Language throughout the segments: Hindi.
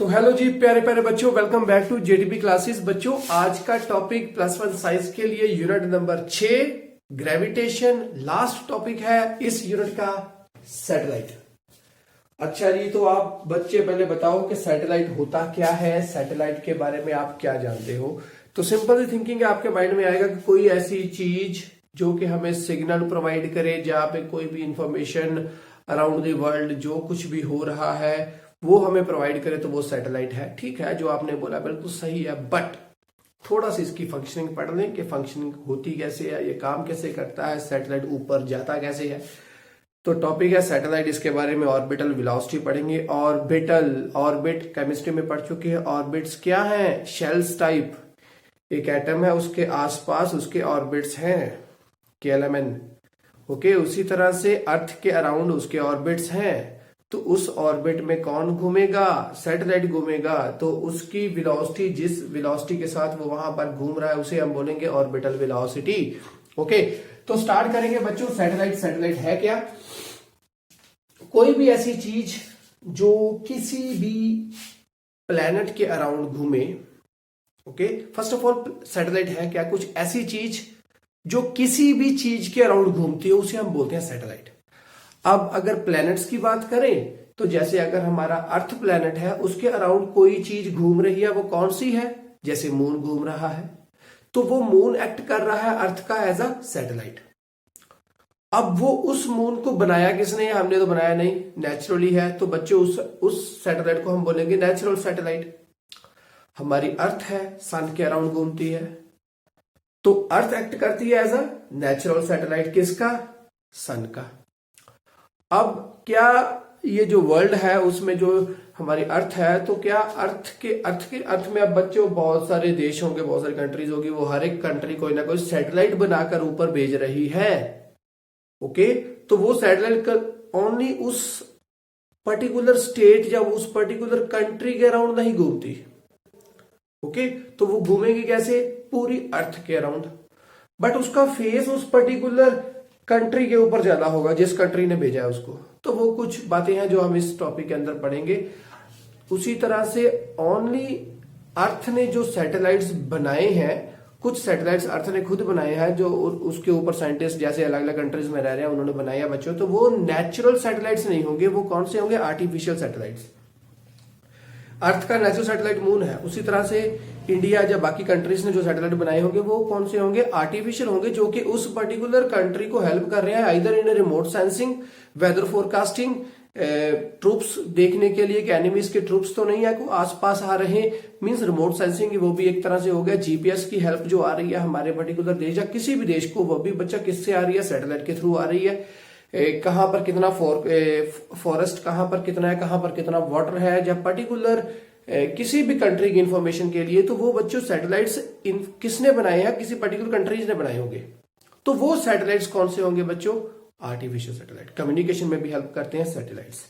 तो हेलो जी प्यारे प्यारे बच्चों, welcome back to JDP classes. बच्चों आज का टॉपिक +1 साइंस के लिए unit number 6 gravitation last topic है इस यूनिट का, सैटेलाइट। अच्छा जी, तो आप बच्चे पहले बताओ कि सैटेलाइट होता क्या है, सैटेलाइट के बारे में आप क्या जानते हो। तो सिंपल थिंकिंग आपके माइंड में आएगा कि कोई ऐसी चीज जो कि हमें सिग्नल प्रोवाइड करे, जहां पे कोई भी इंफॉर्मेशन अराउंड द वर्ल्ड जो कुछ भी हो रहा है वो हमें प्रोवाइड करे, तो वो सैटेलाइट है। ठीक है, जो आपने बोला बिल्कुल सही है, बट थोड़ा सा इसकी फंक्शनिंग पढ़ लें कि फंक्शनिंग होती कैसे है, ये काम कैसे करता है, सैटेलाइट ऊपर जाता कैसे है। तो टॉपिक है सैटेलाइट, इसके बारे में ऑर्बिटल वेलोसिटी पढ़ेंगे। ऑर्बिट केमिस्ट्री में पढ़ चुके हैं। ऑर्बिट्स क्या है? शेल्स टाइप, एक एटम है उसके आसपास उसके ऑर्बिट्स हैं, KLMN। ओके, उसी तरह से अर्थ के अराउंड उसके ऑर्बिट्स हैं। तो उस ऑर्बिट में कौन घूमेगा? सैटेलाइट घूमेगा। तो उसकी वेलोसिटी, जिस वेलोसिटी के साथ वो वहां पर घूम रहा है, उसे हम बोलेंगे ऑर्बिटल वेलोसिटी। ओके, तो स्टार्ट करेंगे बच्चों। सैटेलाइट है क्या? कोई भी ऐसी चीज जो किसी भी प्लेनेट के अराउंड घूमे। Okay, first of all satellite है क्या? कुछ ऐसी चीज जो किसी भी चीज के अराउंड घूमती है, उसे हम बोलते हैं सैटेलाइट। अब अगर प्लैनेट्स की बात करें तो जैसे अगर हमारा अर्थ प्लैनेट है, उसके अराउंड कोई चीज घूम रही है, वो कौन सी है? जैसे मून घूम रहा है, तो वो मून एक्ट कर रहा है अर्थ का एज अ सैटेलाइट। अब वो उस मून को बनाया किसने? हमने तो बनाया नहीं, नेचुरली है। तो बच्चों उस सैटेलाइट को हम बोलेंगे नेचुरल सैटेलाइट। हमारी अर्थ है, सन के अराउंड घूमती है, तो अर्थ एक्ट करती है एज अ नेचुरल सैटेलाइट। किसका? सन का। अब क्या ये जो वर्ल्ड है उसमें जो हमारी अर्थ है, तो क्या अर्थ में अब बच्चों बहुत सारे देश होंगे, बहुत सारी कंट्रीज होगी, वो हर एक कंट्री कोई ना कोई सैटेलाइट बनाकर ऊपर भेज रही है। ओके, तो वो सैटेलाइट ओनली उस पर्टिकुलर स्टेट या उस पर्टिकुलर कंट्री के अराउंड नहीं घूमती। ओके, तो वो घूमेगी कैसे? पूरी अर्थ के अराउंड, बट उसका फेस उस पर्टिकुलर कंट्री के ऊपर ज्यादा होगा जिस कंट्री ने भेजा है उसको। तो वो कुछ बातें हैं जो हम इस टॉपिक के अंदर पढ़ेंगे। उसी तरह से ओनली अर्थ ने जो सैटेलाइट्स बनाए हैं, कुछ सैटेलाइट्स अर्थ ने खुद बनाए हैं, जो उसके ऊपर साइंटिस्ट जैसे अलग अलग कंट्रीज में रह रहे हैं उन्होंने बनाए हैं बच्चों। तो वो नेचुरल सैटेलाइट्स नहीं होंगे, वो कौन से होंगे? Artificial satellites. अर्थ का नेचुरल सैटेलाइट मून है, उसी तरह से इंडिया या बाकी कंट्रीज ने जो सैटेलाइट बनाए होंगे वो कौन से होंगे? आर्टिफिशियल होंगे, जो कि उस पर्टिकुलर कंट्री को हेल्प कर रहे हैं, either in remote sensing, weather forecasting, troops देखने के लिए कि एनिमीज के ट्रूप्स तो नहीं है को आसपास आ रहे, मींस रिमोट सेंसिंग, वो भी एक तरह से हो गया। जीपीएस की हेल्प जो आ रही है हमारे पर्टिकुलर देश या किसी भी देश को, वो भी बच्चा किससे आ रही है? सैटेलाइट के थ्रू आ रही है। कहां पर कितना फॉरेस्ट कहां पर कितना है, कहां पर कितना वाटर है, जब पर्टिकुलर किसी भी कंट्री की इंफॉर्मेशन के लिए, तो वो बच्चों सैटेलाइट्स किसने बनाए हैं? किसी पर्टिकुलर कंट्रीज ने बनाए होंगे। तो वो सैटेलाइट्स कौन से होंगे बच्चों? Artificial satellite. कम्युनिकेशन में भी हेल्प करते हैं सैटेलाइट्स।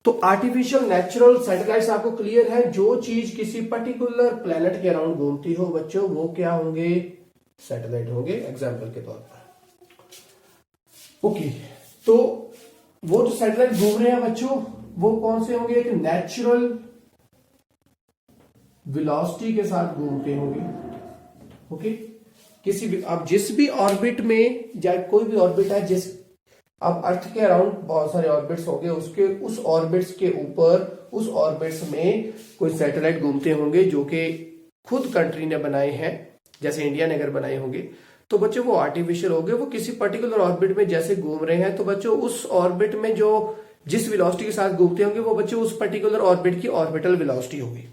तो आर्टिफिशियल, नेचुरल सैटेलाइट्स आपको क्लियर है? जो चीज किसी पर्टिकुलर प्लेनेट के अराउंड घूमती हो बच्चों, वो क्या होंगे? सैटेलाइट होंगे, एग्जाम्पल के तौर पर। ओके, तो वो जो सैटेलाइट घूम रहे हैं बच्चों, वो कौन से होंगे? एक नेचुरल वेलोसिटी के साथ घूमते होंगे। ओके, किसी भी, अब जिस भी ऑर्बिट में, या कोई भी ऑर्बिट है, जिस अब अर्थ के अराउंड बहुत सारे ऑर्बिट्स होंगे, उसके उस ऑर्बिट्स के ऊपर, उस ऑर्बिट्स में कोई सैटेलाइट घूमते होंगे जो कि खुद कंट्री ने बनाए हैं। जैसे इंडिया ने अगर बनाए होंगे तो बच्चों वो आर्टिफिशियल होंगे, वो किसी पर्टिकुलर ऑर्बिट में जैसे घूम रहे हैं, तो बच्चों उस ऑर्बिट में जो जिस वेलोसिटी के साथ घूमते होंगे, वो बच्चों उस पर्टिकुलर ऑर्बिट की ऑर्बिटल वेलोसिटी होगी।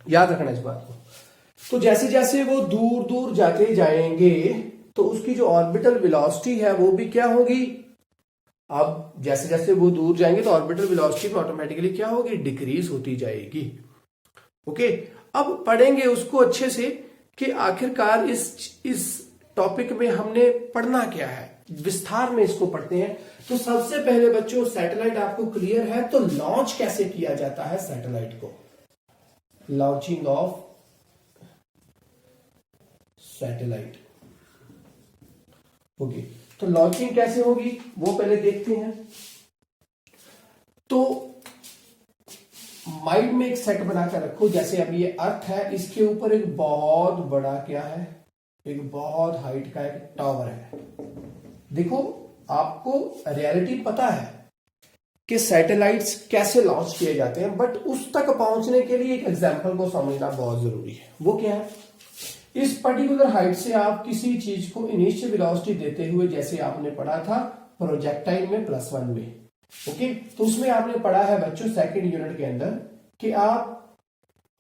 याद रखना इस बात को। तो जैसे जैसे वो दूर दूर जाते जाएंगे, तो उसकी जो ऑर्बिटल वेलोसिटी है वो भी क्या होगी? अब जैसे जैसे वो दूर जाएंगे तो ऑर्बिटल वेलोसिटी में ऑटोमेटिकली क्या होगी? डिक्रीज होती जाएगी। ओके, अब पढ़ेंगे उसको अच्छे से कि आखिरकार इस टॉपिक में हमने पढ़ना क्या है, विस्तार में इसको पढ़ते हैं। तो सबसे पहले बच्चों सैटेलाइट आपको क्लियर है, तो लॉन्च कैसे किया जाता है सैटेलाइट को? Launching of satellite. ओके, तो लॉन्चिंग कैसे होगी वो पहले देखते हैं। तो माइंड में एक सेट बनाकर रखो, जैसे अब ये अर्थ है, इसके ऊपर एक बहुत बड़ा क्या है, एक बहुत हाइट का एक टावर है। देखो आपको रियलिटी पता है कि सैटेलाइट्स कैसे लॉन्च किए जाते हैं, बट उस तक पहुंचने के लिए एक एग्जाम्पल को समझना बहुत जरूरी है। वो क्या है, इस पर्टिकुलर हाइट से आप किसी चीज को इनिशियल वेलोसिटी देते हुए, जैसे आपने पढ़ा था प्रोजेक्टाइल में +1 में, ओके, तो उसमें आपने पढ़ा है बच्चों सेकंड यूनिट के अंदर कि आप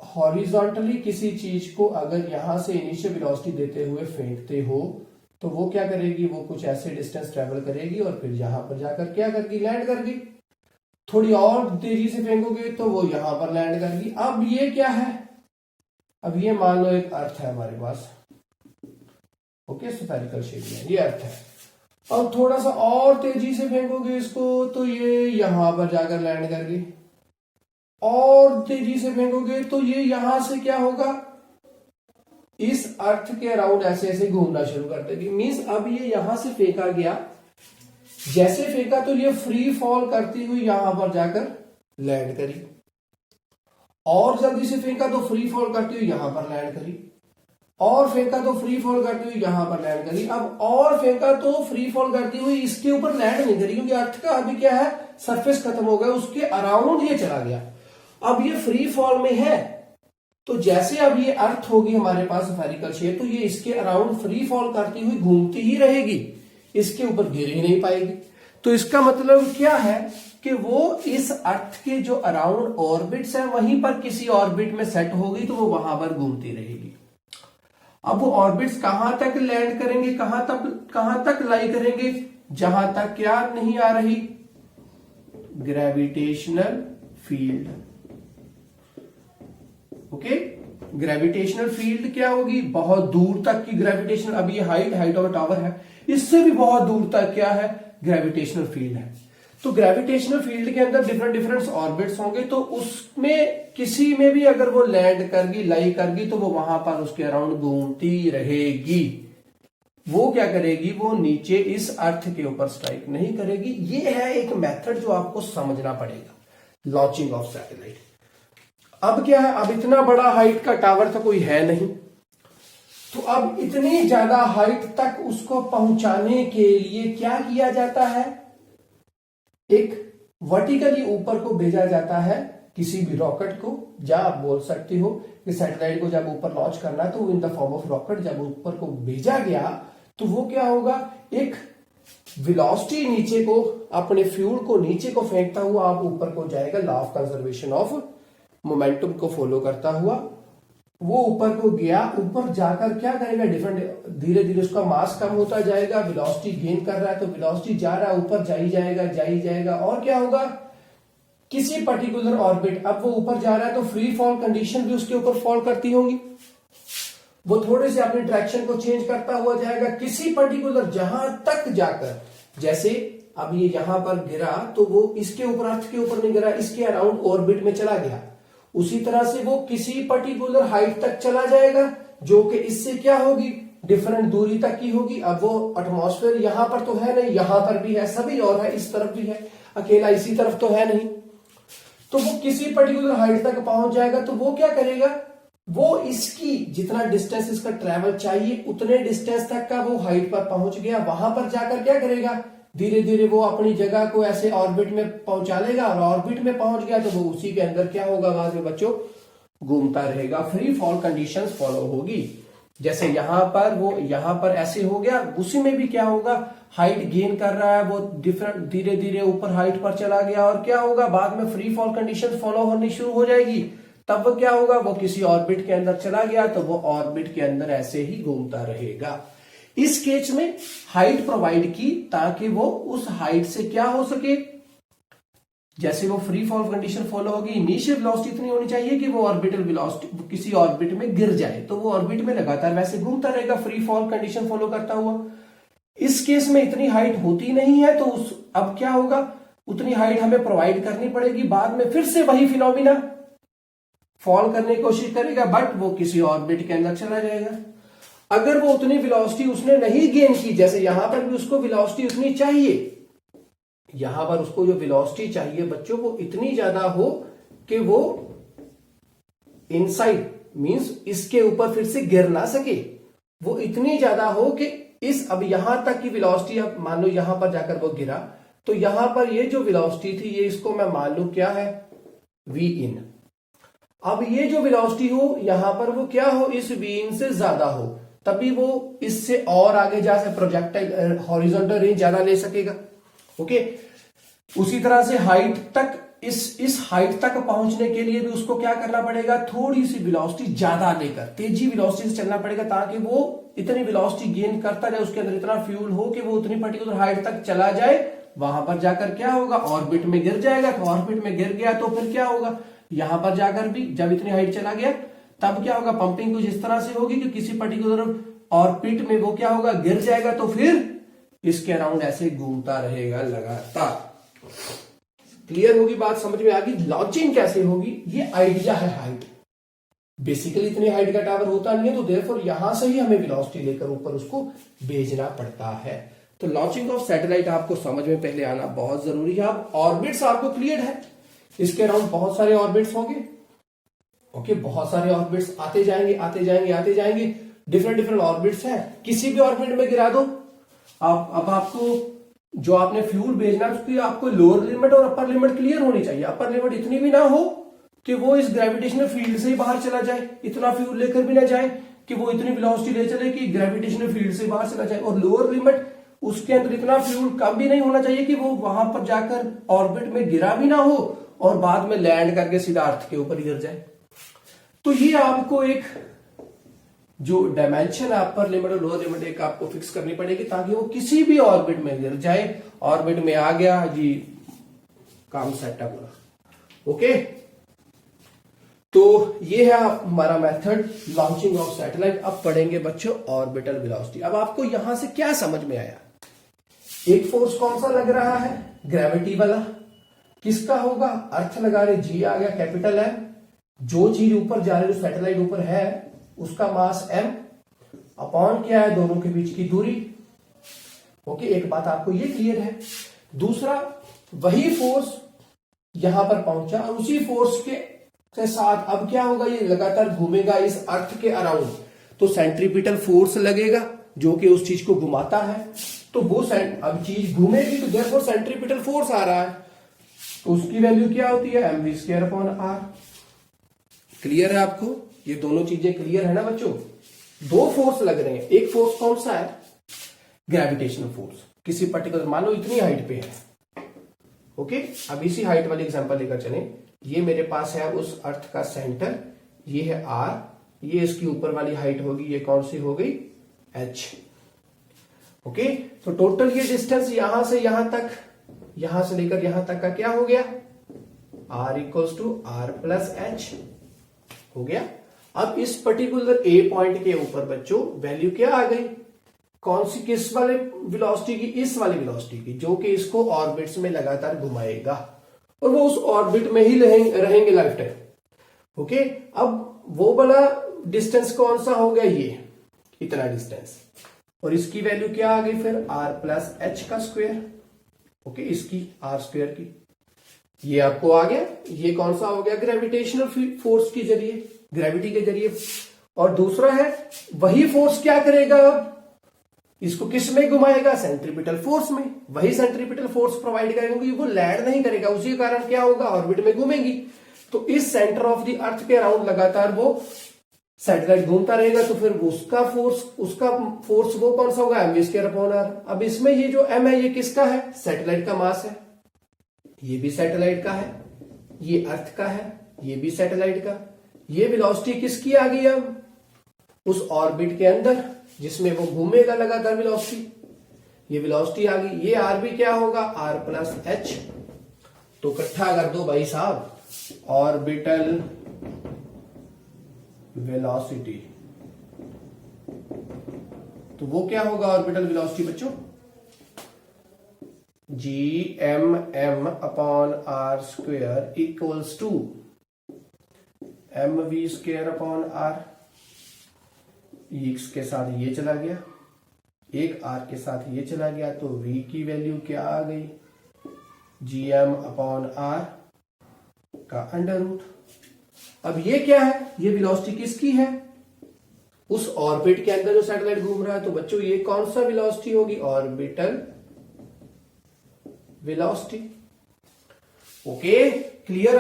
हॉरिजॉन्टली किसी चीज को अगर यहां से इनिशियल वेलोसिटी देते हुए फेंकते हो तो वो क्या करेगी, वो कुछ ऐसे डिस्टेंस ट्रेवल करेगी और फिर यहां पर जाकर क्या करगी, लैंड करगी। थोड़ी और तेजी से फेंकोगे तो वो यहां पर लैंड करगी। अब ये क्या है, अब ये मान लो एक अर्थ है हमारे पास, ओके, स्फेरिकल शेप में ये अर्थ है। अब थोड़ा सा और तेजी से फेंकोगे इसको तो ये यहां पर जाकर लैंड करगी, और तेजी से फेंकोगे तो ये यहां से क्या होगा, इस अर्थ के अराउंड ऐसे ऐसे घूमना शुरू कर देगी। मींस अब ये यहां से फेंका गया, जैसे फेंका तो ये फ्री फॉल करती हुई यहां पर जाकर लैंड करी, और जल्दी से फेंका तो फ्री फॉल करती हुई यहां पर लैंड करी, और फेंका तो फ्री फॉल करती हुई यहां पर लैंड करी। अब और फेंका तो फ्री फॉल करती हुई इसके ऊपर लैंड नहीं करी, क्योंकि अर्थ का अभी क्या है, सरफेस खत्म हो गया, उसके अराउंड ये चला गया। अब ये फ्री फॉल में है, तो जैसे अब ये अर्थ होगी हमारे पास स्फेरिकल शेप, तो ये इसके अराउंड फ्री फॉल करती हुई घूमती ही रहेगी, इसके ऊपर गिर ही नहीं पाएगी। तो इसका मतलब क्या है कि वो इस अर्थ के जो अराउंड ऑर्बिट्स हैं वहीं पर किसी ऑर्बिट में सेट होगी, तो वो वहां पर घूमती रहेगी। अब वो ऑर्बिट्स कहां तक लैंड करेंगे, कहां तक लाई करेंगे, जहां तक क्या नहीं आ रही, gravitational field, okay. Gravitational field क्या होगी, बहुत दूर तक की ग्रेविटेशनल, अब ये हाइट ऑफ टावर है, इससे भी बहुत दूर तक क्या है, ग्रेविटेशनल फील्ड है। तो ग्रेविटेशनल फील्ड के अंदर डिफरेंट ऑर्बिट्स होंगे, तो उसमें किसी में भी अगर वो लैंड करगी, लाई करगी, तो वो वहां पर उसके अराउंड घूमती रहेगी। वो क्या करेगी, वो नीचे इस अर्थ के ऊपर स्ट्राइक नहीं करेगी। ये है एक मेथड जो आपको समझना पड़ेगा, लॉन्चिंग ऑफ सैटेलाइट। अब क्या है, अब इतना बड़ा हाइट का टावर तो कोई है नहीं, तो अब इतनी ज्यादा हाइट तक उसको पहुंचाने के लिए क्या किया जाता है, एक वर्टिकली ऊपर को भेजा जाता है किसी भी रॉकेट को, या आप बोल सकते हो कि सैटेलाइट को जब ऊपर लॉन्च करना है तो in the form of rocket जब ऊपर को भेजा गया तो वो क्या होगा, एक वेलोसिटी नीचे को, अपने फ्यूल को नीचे को फेंकता हुआ आप ऊपर को जाएगा, law of conservation of momentum को फॉलो करता हुआ वो ऊपर को गया। ऊपर जाकर क्या करेगा, डिफरेंट धीरे धीरे उसका मास कम होता जाएगा, वेलोसिटी गेन कर रहा है तो वेलोसिटी जा रहा है, ऊपर जा ही जाएगा, और क्या होगा, किसी पर्टिकुलर ऑर्बिट, अब वो ऊपर जा रहा है तो फ्री फॉल कंडीशन भी उसके ऊपर फॉल करती होंगी, वो थोड़े से अपनी डायरेक्शन को चेंज करता हुआ जाएगा किसी पर्टिकुलर, जहां तक जाकर, जैसे अब ये यहां पर गिरा तो वो इसके ऊपर, अर्थ के ऊपर नहीं गिरा, इसके अराउंड ऑर्बिट में चला गया। उसी तरह से वो किसी पर्टिकुलर हाइट तक चला जाएगा, जो कि इससे क्या होगी, डिफरेंट दूरी तक की होगी। अब वो एटमॉस्फेयर यहां पर तो है नहीं, यहां पर भी है, सभी और है, इस तरफ भी है, अकेला इसी तरफ तो है नहीं, तो वो किसी पर्टिकुलर हाइट तक पहुंच जाएगा। तो वो क्या करेगा, वो इसकी जितना डिस्टेंस इसका ट्रेवल चाहिए उतने डिस्टेंस तक का वो हाइट पर पहुंच गया। वहां पर जाकर क्या करेगा, धीरे धीरे वो अपनी जगह को ऐसे ऑर्बिट में पहुंचा लेगा, और ऑर्बिट में पहुंच गया तो वो उसी के अंदर क्या होगा, बाद में बच्चों घूमता रहेगा, फ्री फॉल कंडीशंस फॉलो होगी। जैसे यहां पर वो यहां पर ऐसे हो गया, उसी में भी क्या होगा, हाइट गेन कर रहा है, वो डिफरेंट धीरे धीरे ऊपर हाइट पर चला गया, और क्या होगा, बाद में फ्री फॉल कंडीशंस फॉलो होनी शुरू हो जाएगी। तब वो क्या होगा, वो किसी ऑर्बिट के अंदर चला गया तो वो ऑर्बिट के अंदर ऐसे ही घूमता रहेगा। इस केस में हाइट प्रोवाइड की ताकि वो उस हाइट से क्या हो सके, जैसे वो फ्री फॉल कंडीशन फॉलो होगी, इनिशियल वेलोसिटी इतनी होनी चाहिए कि वो ऑर्बिटल वेलोसिटी किसी ऑर्बिट में गिर जाए, तो वो ऑर्बिट में लगातार वैसे घूमता रहेगा फ्री फॉल कंडीशन फॉलो करता हुआ। इस केस में इतनी हाइट होती नहीं है, तो अब क्या होगा, उतनी हाइट हमें प्रोवाइड करनी पड़ेगी, बाद में फिर से वही फिनोमिना फॉल करने की कोशिश करेगा, बट वो किसी ऑर्बिट के अंदर चला जाएगा। अगर वो उतनी वेलोसिटी उसने नहीं गेन की, जैसे यहां पर भी उसको वेलोसिटी उतनी चाहिए, यहां पर उसको जो वेलोसिटी चाहिए बच्चों को इतनी ज्यादा हो कि वो इनसाइड मींस इसके ऊपर फिर से गिर ना सके, वो इतनी ज्यादा हो कि इस अब यहां तक की वेलोसिटी, अब मान लो यहां पर जाकर वो गिरा तो यहां पर ये जो वेलोसिटी थी ये इसको मैं मान लू क्या है, वी इन। अब ये जो वेलोसिटी हो यहां पर वो क्या हो, इस वी इन से ज्यादा हो, तभी वो इससे और आगे जा सके, प्रोजेक्टाइल हॉरिजॉन्टल रेंज ज्यादा ले सकेगा। ओके, उसी तरह से हाइट तक, इस हाइट तक पहुंचने के लिए भी उसको क्या करना पड़ेगा, थोड़ी सी वेलोसिटी ज्यादा लेकर तेजी वेलोसिटी से चलना पड़ेगा, ताकि वो इतनी वेलोसिटी गेन करता जाए, उसके अंदर इतना फ्यूल हो कि वो उतनी पर्टिकुलर हाइट तक चला जाए। वहां पर जाकर क्या होगा, ऑर्बिट में गिर जाएगा। तो ऑर्बिट में गिर गया तो फिर क्या होगा, यहां पर जाकर भी जब इतनी हाइट चला गया तब क्या होगा, पंपिंग कुछ इस तरह से होगी कि किसी पर्टिकुलर ऑर्बिट में वो क्या होगा, गिर जाएगा, तो फिर इसके अराउंड ऐसे घूमता रहेगा लगातार। क्लियर होगी बात, समझ में आ गई। लॉन्चिंग कैसे होगी, ये आइडिया है हाइट। बेसिकली इतनी हाइट का टावर होता नहीं है, तो देयरफॉर यहां से ही हमें वेलोसिटी लेकर ऊपर उसको भेजना पड़ता है। तो लॉन्चिंग ऑफ सैटेलाइट आपको समझ में पहले आना बहुत जरूरी है। अब ऑर्बिट्स आपको क्लियर है, इसके अराउंड बहुत सारे ऑर्बिट्स होंगे। ओके, बहुत सारे ऑर्बिट्स आते जाएंगे आते जाएंगे आते जाएंगे, डिफरेंट डिफरेंट ऑर्बिट्स हैं। किसी भी ऑर्बिट में गिरा दो आप, अब आपको जो आपने फ्यूल भेजना है उसकी आपको लोअर लिमिट और अपर लिमिट क्लियर होनी चाहिए। अपर लिमिट इतनी भी ना हो कि वो इस ग्रेविटेशनल फील्ड से ही बाहर चला जाए, इतना फ्यूल लेकर भी ना जाए कि वो इतनी वेलोसिटी ले चले कि ग्रेविटेशनल फील्ड से बाहर चला जाए, और लोअर लिमिट उसके अंदर इतना फ्यूल कम भी नहीं होना चाहिए कि वो वहां पर जाकर ऑर्बिट में गिरा भी ना हो और बाद में लैंड करके सीधा अर्थ के ऊपर गिर जाए। तो ये आपको एक जो डायमेंशन है अपर लिमिट और लोअर लिमिट एक आपको फिक्स करनी पड़ेगी, ताकि वो किसी भी ऑर्बिट में गिर जाए। ऑर्बिट में आ गया जी, काम सेट है पूरा। ओके, तो ये है हमारा मेथड लॉन्चिंग ऑफ सैटेलाइट। अब पढ़ेंगे बच्चों ऑर्बिटल वेलोसिटी। अब आपको यहां से क्या समझ में आया, एक फोर्स कौन सा लग रहा है, ग्रेविटी वाला। किसका होगा, अर्थ लगा रहे, जी आ गया कैपिटल है। जो चीज ऊपर जा रही है, जो सैटेलाइट ऊपर है, उसका मास m, अपॉन क्या है, दोनों के बीच की दूरी। ओके, एक बात आपको ये क्लियर है। दूसरा, वही फोर्स यहां पर पहुंचा और उसी फोर्स के साथ अब क्या होगा, ये लगातार घूमेगा इस अर्थ के अराउंड, तो सेंट्रीपिटल फोर्स लगेगा जो कि उस चीज को घुमाता है। तो वो अब चीज घूमेगी तो देयरफॉर सेंट्रीपिटल फोर्स आ रहा है, तो उसकी वैल्यू क्या होती है, mv²/r। क्लियर है आपको, ये दोनों चीजें क्लियर है ना बच्चों। दो फोर्स लग रहे हैं, एक फोर्स कौन सा है, ग्रेविटेशनल फोर्स, किसी पर्टिकुलर मान लो इतनी हाइट पे है। ओके, अब इसी हाइट वाली एग्जांपल लेकर चलें। ये मेरे पास है उस अर्थ का सेंटर, ये है r, ये इसकी ऊपर वाली हाइट होगी, ये कौन सी हो गई, h। ओके, तो टोटल ये डिस्टेंस यहां से यहां तक, यहां से लेकर यहां तक का क्या हो गया, r equals to r plus h हो गया। अब इस पर्टिकुलर ए पॉइंट के ऊपर बच्चों वैल्यू क्या आ गई, कौन सी, किस वाले वेलोसिटी की, इस वाली वेलोसिटी की, जो कि इसको ऑर्बिट्स में लगातार घुमाएगा और वो उस ऑर्बिट में ही रहेंगे लाइफ टाइम। ओके, अब वो वाला डिस्टेंस कौन सा हो गया, ये इतना डिस्टेंस, और इसकी वैल्यू क्या आ गई फिर, r प्लस एच का स्क्वायर। ओके, इसकी r स्क्वायर की, ये आपको आ गया। ये कौन सा हो गया, ग्रेविटेशनल फोर्स के जरिए, ग्रेविटी के जरिए। और दूसरा है, वही फोर्स क्या करेगा, इसको किस में घुमाएगा, सेंट्रीपिटल फोर्स में। वही सेंट्रीपिटल फोर्स प्रोवाइड करेंगे, वो लैंड नहीं करेगा, उसी के कारण क्या होगा, ऑर्बिट में घूमेगी। तो इस सेंटर ऑफ द अर्थ के अराउंड लगातार वो सैटेलाइट घूमता रहेगा, तो फिर उसका फोर्स वो कौन सा होगा, mv²/r। अब इसमें ये जो m है, ये किसका है, सैटेलाइट का मास है, ये भी सैटेलाइट का है, ये अर्थ का है, ये भी सैटेलाइट का। ये वेलोसिटी किसकी आ गई, अब उस ऑर्बिट के अंदर जिसमें वो घूमेगा लगातार वेलोसिटी, ये वेलोसिटी आ गई। ये r भी क्या होगा, r प्लस h। तो इकट्ठा कर दो भाई साहब, ऑर्बिटल वेलोसिटी, तो वो क्या होगा ऑर्बिटल वेलोसिटी बच्चों, gmm/r² equals to mv²/r। x के साथ ये चला गया, एक r के साथ ये चला गया, तो v की वैल्यू क्या आ गई, gm/r का अंडर रूट। अब ये क्या है, ये वेलोसिटी किसकी है, उस ऑर्बिट के अंदर जो सैटेलाइट घूम रहा है। तो बच्चों ये कौन सा वेलोसिटी होगी, ऑर्बिटल वेलोसिटी। Okay, clear.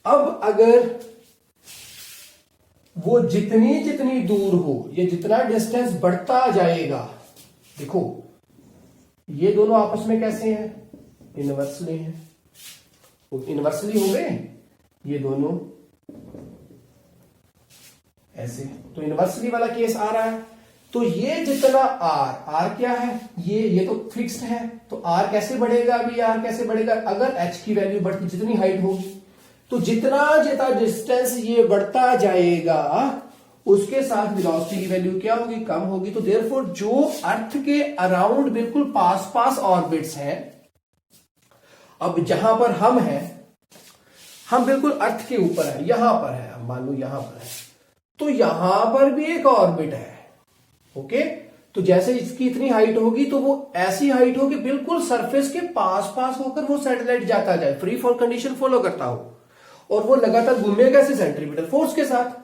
अब अगर वो जितनी जितनी दूर हो, ये जितना डिस्टेंस बढ़ता जाएगा, देखो ये दोनों आपस में कैसे हैं, इनवर्सली हैं। इनवर्सली हो गए ये दोनों ऐसे, तो इनवर्सली वाला केस आ रहा है। तो ये जितना आर क्या है, ये तो फिक्स्ड है, तो आर कैसे बढ़ेगा, अभी आर कैसे बढ़ेगा, अगर एच की वैल्यू बढ़ती, जितनी हाइट होगी, तो जितना जितना डिस्टेंस ये बढ़ता जाएगा उसके साथ वेलोसिटी की वैल्यू क्या होगी, कम होगी। तो देयरफॉर जो अर्थ के अराउंड बिल्कुल पास पास ऑर्बिट्स हैं, अब जहां पर हम हैं, हम बिल्कुल अर्थ के ऊपर है, यहां पर है, हम मान लो यहां पर है, तो यहां पर भी एक ऑर्बिट है। ओके, तो जैसे इसकी इतनी हाइट होगी तो वो ऐसी हाइट होगी बिल्कुल सरफेस के पास पास होकर वो सैटेलाइट जाता जाए, फ्री फॉल कंडीशन फॉलो करता हो, और वो लगातार घूमेगा ऐसे सेंट्रीपिटल फोर्स के साथ।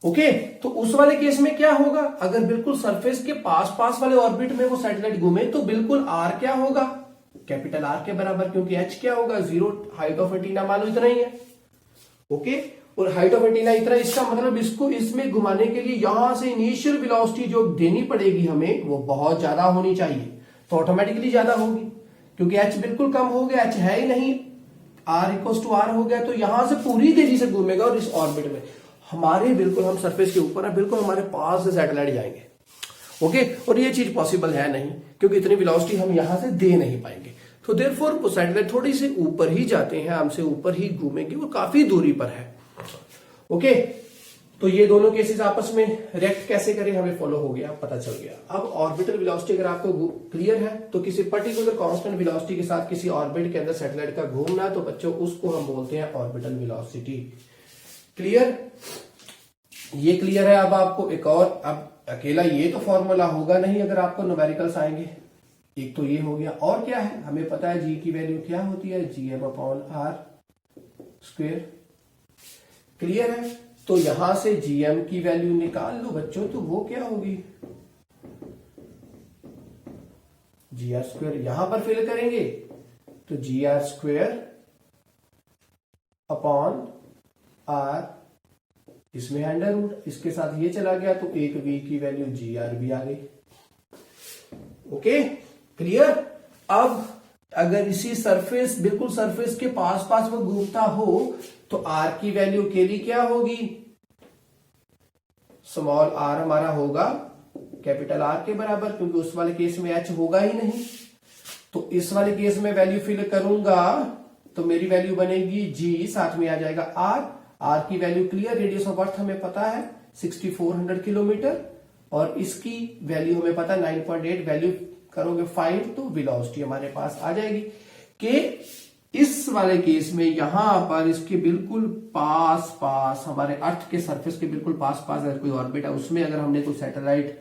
ओके, तो उस वाले केस में क्या होगा, अगर बिल्कुल सरफेस के पास पास वाले ऑर्बिट में वो सैटेलाइट घूमे तो बिल्कुल आर क्या होगा, कैपिटल आर के बराबर, क्योंकि एच क्या होगा, 0, हाइट ऑफ एंटीना मान लो इतना ही है। ओके, और हाइट ऑफ एंटीना इतना, इसका मतलब इसको इसमें घुमाने के लिए यहां से इनिशियल वेलोसिटी जो देनी पड़ेगी हमें, वो बहुत ज्यादा होनी चाहिए, तो ऑटोमेटिकली ज्यादा होगी, क्योंकि एच बिल्कुल कम हो गया, एच है ही नहीं, आर इक्वल टू आर हो गया, तो यहां से पूरी तेजी से घूमेगा और इस ऑर्बिट में हमारे बिल्कुल, हम सरफेस के ऊपर है, बिल्कुल हमारे पास से सैटेलाइट जाएंगे। ओके, और ये चीज पॉसिबल है नहीं, क्योंकि इतनी वेलोसिटी हम यहां से दे नहीं पाएंगे। तो देयरफॉर वो सैटेलाइट थोड़ी सी ऊपर ही जाते हैं, हमसे ऊपर ही घूमेंगे, वो काफी दूरी पर है। ओके, तो ये दोनों केसेस आपस में रिएक्ट कैसे करें हमें फॉलो हो गया, पता चल गया। अब ऑर्बिटल वेलोसिटी अगर आपको क्लियर है, तो किसी पर्टिकुलर कांस्टेंट वेलोसिटी के साथ किसी ऑर्बिट के अंदर सैटेलाइट का घूमना, तो बच्चों उसको हम बोलते हैं ऑर्बिटल वेलोसिटी। क्लियर, ये क्लियर है। अब आपको एक और, अब अकेला ये तो फॉर्मूला होगा नहीं अगर आपको न्यूमेरिकल्स आएंगे, एक तो ये हो गया, और क्या है, हमें पता है जी की वैल्यू क्या होती है, GM/r²। क्लियर है, तो यहां से GM की वैल्यू निकाल लो बच्चों, तो वो क्या होगी, GR², यहां पर फिल करेंगे तो GR²/r, इसमें अंडर रूट, इसके साथ ये चला गया तो एक V की वैल्यू GR भी आ गई। Okay, clear. अब अगर इसी सरफेस, बिल्कुल सरफेस के पास पास वो घूमता हो, तो R की वैल्यू के लिए क्या होगी, स्मॉल r हमारा होगा कैपिटल R के बराबर, क्योंकि उस वाले केस में H होगा ही नहीं। तो इस वाले केस में वैल्यू फिल करूंगा तो मेरी वैल्यू बनेगी G, साथ में आ जाएगा R की वैल्यू क्लियर, रेडियस ऑफ अर्थ हमें पता है 6400 किलोमीटर, और इसकी वैल्यू हमें पता है 9.8, वैल्यू करोगे फाइंड तो वेलोसिटी हमारे पास आ जाएगी। कि इस वाले केस में यहां पर इसके बिल्कुल पास पास, हमारे अर्थ के सरफेस के बिल्कुल पास पास अगर कोई ऑर्बिट है, उसमें अगर हमने कोई सैटेलाइट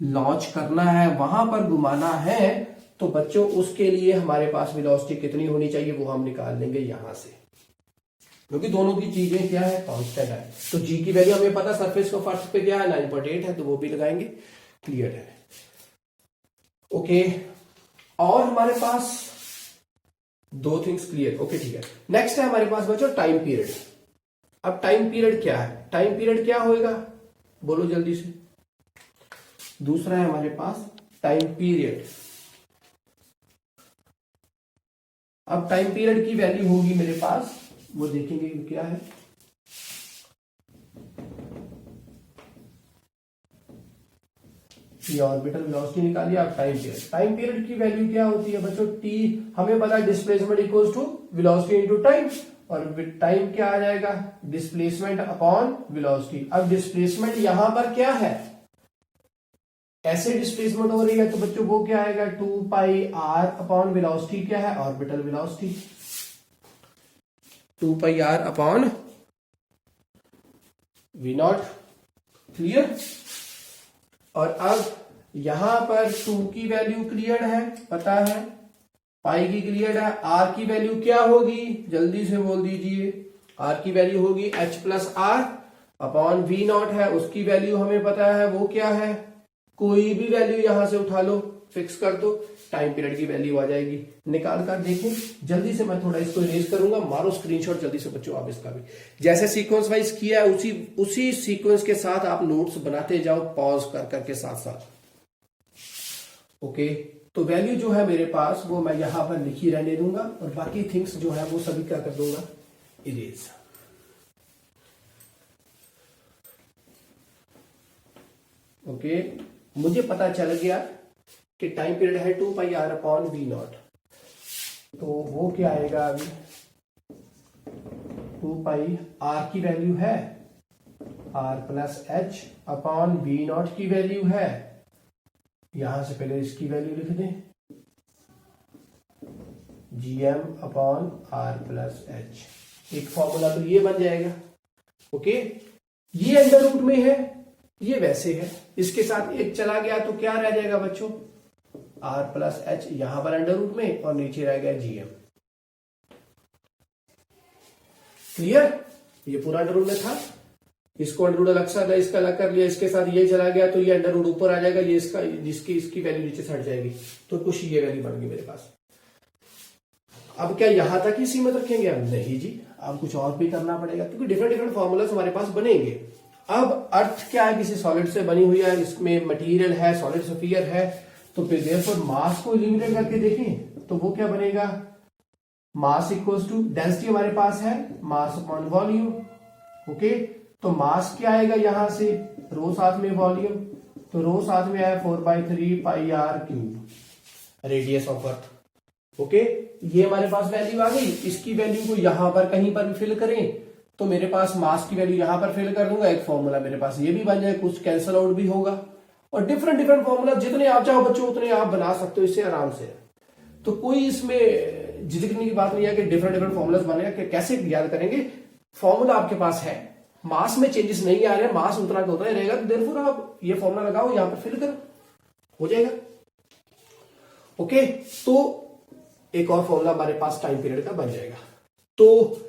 लॉन्च करना है, वहां पर घुमाना है, तो बच्चों उसके लिए हमारे पास वेलोसिटी कितनी होनी चाहिए वो हम निकाल लेंगे यहां से, क्योंकि दोनों की चीजें क्या है, कांस्टेंट है। तो जी की वैल्यू हमें पता सरफेस ऑफ अर्थ पे क्या है, 9.8 है, तो वो भी लगाएंगे। क्लियर है। ओके, और हमारे पास दो थिंग्स क्लियर। ओके, ठीक है। नेक्स्ट है हमारे पास बच्चों टाइम पीरियड। अब टाइम पीरियड क्या है, टाइम पीरियड क्या होएगा, बोलो जल्दी से। दूसरा है हमारे पास टाइम पीरियड। अब टाइम पीरियड की वैल्यू होगी मेरे पास, वो देखेंगे क्या है, ये ऑर्बिटल वेलोसिटी निकालिए। आप टाइम पीरियड की वैल्यू क्या होती है बच्चों, टी हमें पता है displacement equals to velocity into time, और टाइम क्या आ जाएगा, डिस्प्लेसमेंट अपॉन वेलोसिटी। अब डिस्प्लेसमेंट यहां पर क्या है, ऐसे डिस्प्लेसमेंट हो रही है, तो बच्चों वो क्या आएगा, 2πr अपॉन वेलोसिटी क्या है, orbital velocity, 2πr upon v0। Clear. और अब यहां पर 2 की वैल्यू क्लियर है, पता है, पाई की क्लियर है, r की वैल्यू क्या होगी, जल्दी से बोल दीजिए, आर की वैल्यू होगी h plus r upon we naught है, उसकी वैल्यू हमें पता है वो क्या है, कोई भी वैल्यू यहां से उठा लो, फिक्स कर दो, टाइम पीरियड की वैल्यू आ जाएगी। निकाल कर देखें जल्दी से, मैं थोड़ा इसको इरेज करूंगा, मारो स्क्रीनशॉट जल्दी से बच्चों आप इसका भी। जैसे सीक्वेंस वाइज किया है उसी सीक्वेंस के साथ आप नोट्स बनाते जाओ पॉज कर करके साथ साथ। ओके, तो वैल्यू जो है मेरे पास वो मैं यहां पर लिखी रहने दूंगा और बाकी थिंग्स जो है वो सभी क्या कर दूंगा, इरेज। ओके, मुझे पता चल गया कि टाइम पीरियड है 2 pi R upon we naught, तो वो क्या आएगा अभी 2 पाई आर की वैल्यू है R plus H upon we naught की वैल्यू है, यहां से पहले इसकी वैल्यू लिख दें gm upon R plus H, एक फॉर्मूला तो ये बन जाएगा। ओके, ये अंडर रूट में है, ये वैसे है, इसके साथ एक चला गया तो क्या रह जाएगा बच्चों, आर प्लस एच यहां पर अंडर रूट में और नीचे रह गया जीएम। क्लियर, ये पूरा अंडर रूट में था, इसको अंडर रूट अलग सा इसका अलग कर लिया, इसके साथ ये चला गया तो ये अंडर रूट ऊपर आ जाएगा, ये इसका इसकी वैल्यू नीचे से हट जाएगी, तो कुछ ये वैल्यू बन गई मेरे पास। अब क्या यहां तक ही सीमित रखेंगे हम, नहीं जी, अब कुछ और भी करना पड़ेगा क्योंकि डिफरेंट डिफरेंट फॉर्मूलाज हमारे पास बनेंगे। अब अर्थ क्या है, किसी सॉलिड से बनी हुई है, इसमें मटेरियल है, सॉलिड स्फीयर है, तो फिर देयरफॉर मास को इलिमिनेट करके देखें तो वो क्या बनेगा, मास इक्वल्स टू डेंसिटी हमारे पास है मास अपॉन वॉल्यूम। ओके, तो मास क्या आएगा यहां से, रो साथ में वॉल्यूम, तो रो साथ में आया 4/3 pi r cube radius of earth. Okay, ये हमारे पास वैल्यू आ गई, इसकी वैल्यू को यहां पर कहीं पर भी फिल करें तो मेरे पास मास की वैल्यू यहां पर फिल कर दूंगा, एक फॉर्मूला मेरे पास ये भी बन जाए, कुछ कैंसल आउट भी होगा, और डिफरेंट डिफरेंट फॉर्मूला जितने आप चाहो बच्चों उतने आप बना सकते हो इससे आराम से। तो कोई इसमें जिद करने की बात नहीं है कि डिफरेंट डिफरेंट फॉर्मूलाज बनेगा, कि कैसे याद करेंगे, फॉर्मूला आपके पास है, मास में चेंजेस नहीं आ रहे, मास उतना का उतना ही रहेगा, तो देयरफॉर आप ये फॉर्मूला लगाओ, यहां पर फिल करो, हो जाएगा। ओके, तो एक और फॉर्मूला हमारे पास टाइम पीरियड का बन जाएगा, तो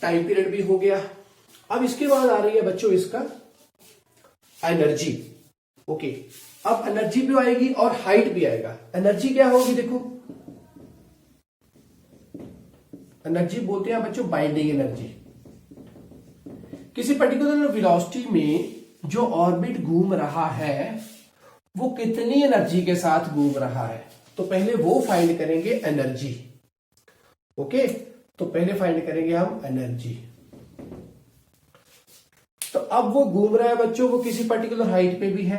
टाइम पीरियड भी हो गया। अब इसके बाद आ रही है बच्चों इसका एनर्जी। ओके, अब एनर्जी भी आएगी और हाइट भी आएगा। एनर्जी क्या होगी, देखो एनर्जी बोलते हैं बच्चों बाइंडिंग एनर्जी। किसी पर्टिकुलर वेलोसिटी में जो ऑर्बिट घूम रहा है वो कितनी एनर्जी के साथ घूम रहा है, तो पहले वो फाइंड करेंगे एनर्जी। ओके, तो पहले फाइंड करेंगे हम एनर्जी। तो अब वो घूम रहा है बच्चों, वो किसी पर्टिकुलर हाइट पे भी है।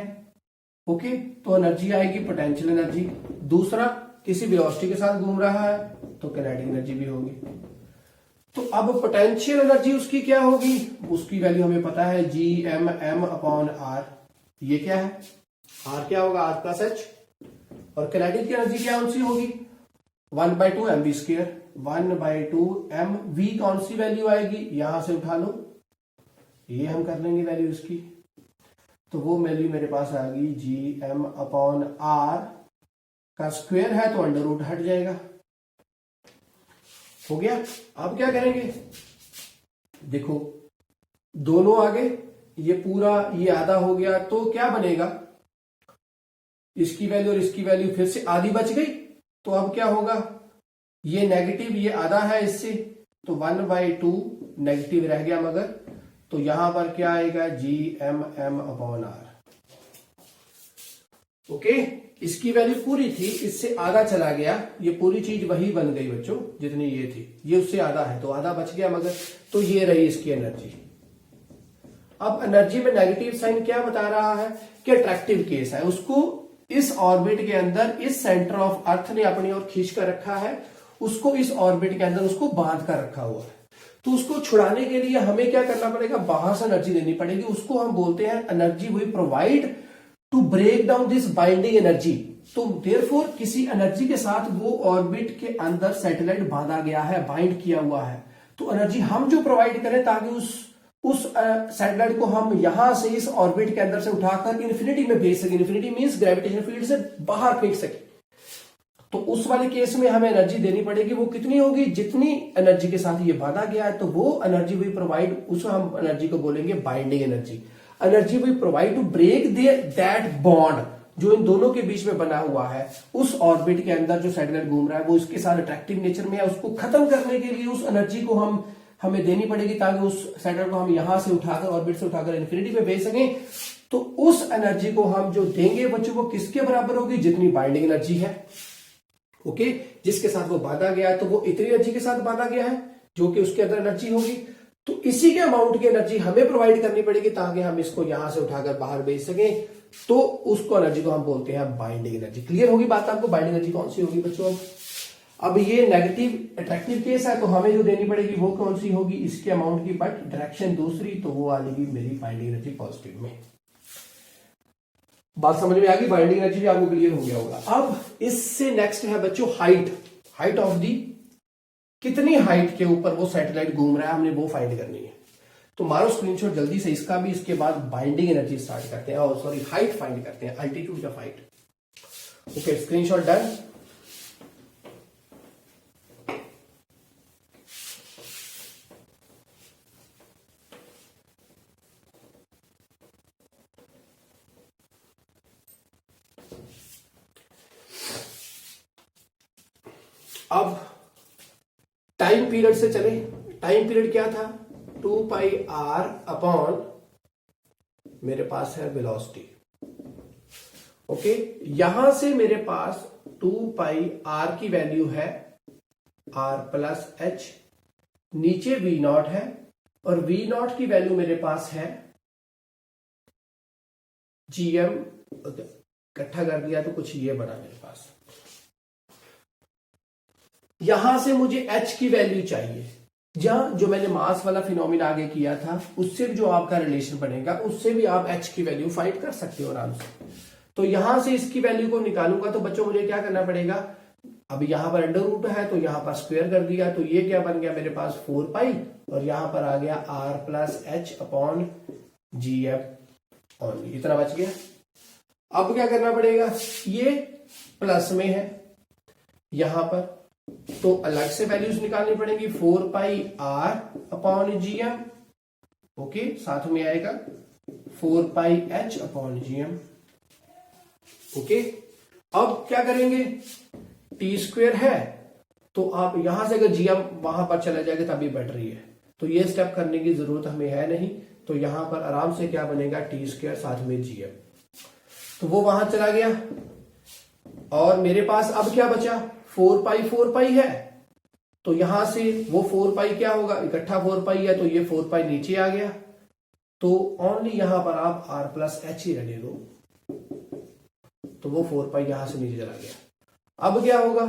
ओके, तो एनर्जी आएगी पोटेंशियल एनर्जी। दूसरा, किसी वेलोसिटी के साथ घूम रहा है तो काइनेटिक एनर्जी भी होगी। तो अब पोटेंशियल एनर्जी उसकी क्या होगी, उसकी वैल्यू हमें पता है gm अपॉन आर। ये क्या है, आर क्या होगा, आर प्लस एच, और काइनेटिक की एनर्जी क्या उनसी होगी 1/2 mv स्क्वायर, 1/2 m v कौन सी वैल्यू आएगी, यहां से उठा लो, ये हम कर लेंगे वैल्यू इसकी, तो वो वैल्यू मेरे पास आ गई gm अपॉन आर का स्क्वायर है तो अंडर रूट हट जाएगा, हो गया। अब क्या करेंगे, देखो दोनों आगे, ये पूरा ये आधा हो गया, तो क्या बनेगा, इसकी वैल्यू और इसकी वैल्यू फिर से आधी बच गई, तो अब क्या होगा, ये नेगेटिव ये आधा है इससे, तो 1/2 नेगेटिव रह गया मगर, तो यहां पर क्या आएगा gm अपॉन आर। ओके, इसकी वैल्यू पूरी थी, इससे आधा चला गया, ये पूरी चीज वही बन गई बच्चों जितनी ये थी, ये उससे आधा है तो आधा बच गया मगर, तो ये रही इसकी एनर्जी। अब एनर्जी में नेगेटिव साइन क्या बता रहा है कि अट्रैक्टिव केस है, उसको इस ऑर्बिट के अंदर इस सेंटर ऑफ अर्थ ने अपनी ओर खींच कर रखा है, उसको इस ऑर्बिट के अंदर उसको बांध कर रखा हुआ है, तो उसको छुड़ाने के लिए हमें क्या करना पड़ेगा, बाहर से एनर्जी देनी पड़ेगी, उसको हम बोलते हैं energy we provide to break down this binding energy. तो देयरफॉर किसी एनर्जी के साथ वो ऑर्बिट के अंदर सैटेलाइट बांधा गया है, बाइंड किया हुआ है, तो एनर्जी हम जो प्रोवाइड करें ताकि उस सैटेलाइट को हम यहां से इस ऑर्बिट के अंदर से उठाकर इन्फिनिटी में भेज सके, इन्फिनिटी मींस ग्रेविटेशन फील्ड से बाहर फेंक सके, तो उस वाले केस में हमें एनर्जी देनी पड़ेगी, वो कितनी होगी, जितनी एनर्जी के साथ ये बांधा गया है, तो वो एनर्जी वी प्रोवाइड, उस हम एनर्जी को बोलेंगे binding energy. Energy we provide to break that bond जो इन दोनों के बीच में बना हुआ है, उस ऑर्बिट के अंदर जो सैटेलाइट घूम रहा है वो इसके साथ अट्रैक्टिव नेचर में है, उसको खत्म करने के लिए उस एनर्जी को हमें देनी पड़ेगी, ताकि उस सैटेलाइट को हम यहां से उठाकर, ऑर्बिट से उठाकर इन्फिनिटी पे भेज सकें। तो उस एनर्जी को हम जो देंगे बच्चों, वो किसके बराबर होगी, जितनी बाइंडिंग एनर्जी है, ओके, जिसके साथ वो बांधा गया है, तो वो इतनी एनर्जी के साथ बांधा गया है जो कि उसके अंदर एनर्जी होगी। तो इसी के अमाउंट की एनर्जी हमें प्रोवाइड करनी पड़ेगी ताकि हम इसको यहां से उठाकर बाहर भेज सकें। तो उसको एनर्जी को हम बोलते हैं बाइंडिंग एनर्जी। क्लियर होगी बात आपको, बाइंडिंग एनर्जी कौन सी होगी बच्चों। अब ये नेगेटिव अट्रैक्टिव केस है, तो हमें जो देनी पड़ेगी वो कौन सी होगी, इसके अमाउंट की, बट डायरेक्शन दूसरी, तो वो आ जाएगी मेरी बाइंडिंग एनर्जी पॉजिटिव में। बात समझ में आ गई, बाइंडिंग एनर्जी भी आपको क्लियर हो गया होगा। अब इससे नेक्स्ट है बच्चों हाइट ऑफ दी, कितनी हाइट के ऊपर वो सैटेलाइट घूम रहा है, हमने वो फाइंड करनी है। तो मारो स्क्रीनशॉट जल्दी से इसका भी, इसके बाद बाइंडिंग एनर्जी स्टार्ट करते हैं, और सॉरी हाइट फाइंड करते हैं, altitude of height. Okay, screenshot done. अब टाइम पीरियड से चले। टाइम पीरियड क्या था, 2πr अपॉन मेरे पास है वेलोसिटी। ओके, यहां से मेरे पास 2πr की वैल्यू है r प्लस h, नीचे v0 है, और v0 की वैल्यू मेरे पास है gm। इकट्ठा कर दिया तो कुछ ये बना मेरे पास। यहां से मुझे h की वैल्यू चाहिए, जहां जो मैंने मास वाला फिनोमिना आगे किया था उससे भी जो आपका रिलेशन बनेगा, उससे भी आप h की वैल्यू फाइंड कर सकते हो आराम से। तो यहां से इसकी वैल्यू को निकालूंगा, तो बच्चों मुझे क्या करना पड़ेगा, अब यहां पर अंडर रूट है तो यहां पर स्क्वायर कर दिया, तो ये क्या बन गया मेरे पास 4π, और यहां पर आ गया r plus H upon gm only, इतना बच गया। अब क्या करना पड़ेगा, ये प्लस में है यहां पर, तो अलग से वैल्यूज निकालनी पड़ेगी, 4πr अपॉन gm, ओके, साथ में आएगा 4πh अपॉन gm, ओके। अब क्या करेंगे, टी स्क्वेयर है तो आप यहां से अगर gm वहां पर चला जाएगा तभी बेटर ही है, तो ये स्टेप करने की जरूरत हमें है नहीं। तो यहां पर आराम से क्या बनेगा, टी स्क्वेयर साथ में gm, तो वो वहां चला गया, और मेरे पास अब क्या बचा, 4π है, तो यहां से वो 4π क्या होगा, इकट्ठा 4π है, तो ये 4π नीचे आ गया, तो ओनली यहां पर आप r प्लस एच ही रहने दो, तो वो 4π यहां से नीचे चला गया। अब क्या होगा,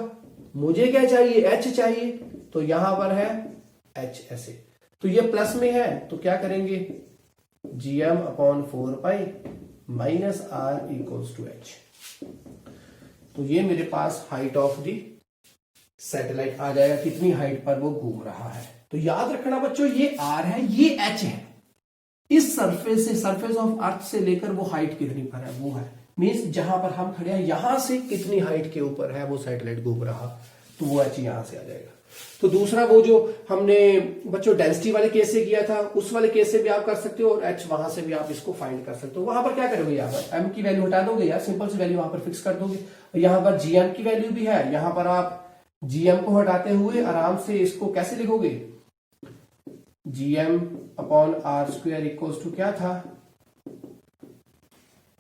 मुझे क्या चाहिए, h चाहिए, तो यहां पर है h ऐसे, तो ये प्लस में है, तो क्या करेंगे, gm upon 4π minus r equals to h। तो ये मेरे पास हाइट ऑफ दी सैटेलाइट आ जाएगा, कितनी हाइट पर वो घूम रहा है। तो याद रखना बच्चों, ये r है, ये h है, इस सरफेस से, सरफेस ऑफ अर्थ से लेकर वो हाइट कितनी पर है, वो है, मींस जहां पर हम खड़े हैं यहां से कितनी हाइट के ऊपर है वो सैटेलाइट घूम रहा, तो वो h यहां से आ जाएगा। तो दूसरा वो जो हमने बच्चों डेंसिटी वाले केस से किया था, उस वाले केस से भी आप कर सकते हो, और h वहां से भी आप इसको फाइंड कर सकते हो। वहां पर क्या करोगे, यहाँ पर m की वैल्यू हटा दोगे यार, सिंपल सी वैल्यू वहां पर फिक्स कर दोगे, और यहाँ पर gm की वैल्यू भी है, यहाँ पर आप gm को हटाते हुए आराम से इसको कैसे लिखोगे, gm upon R square equals to क्या था,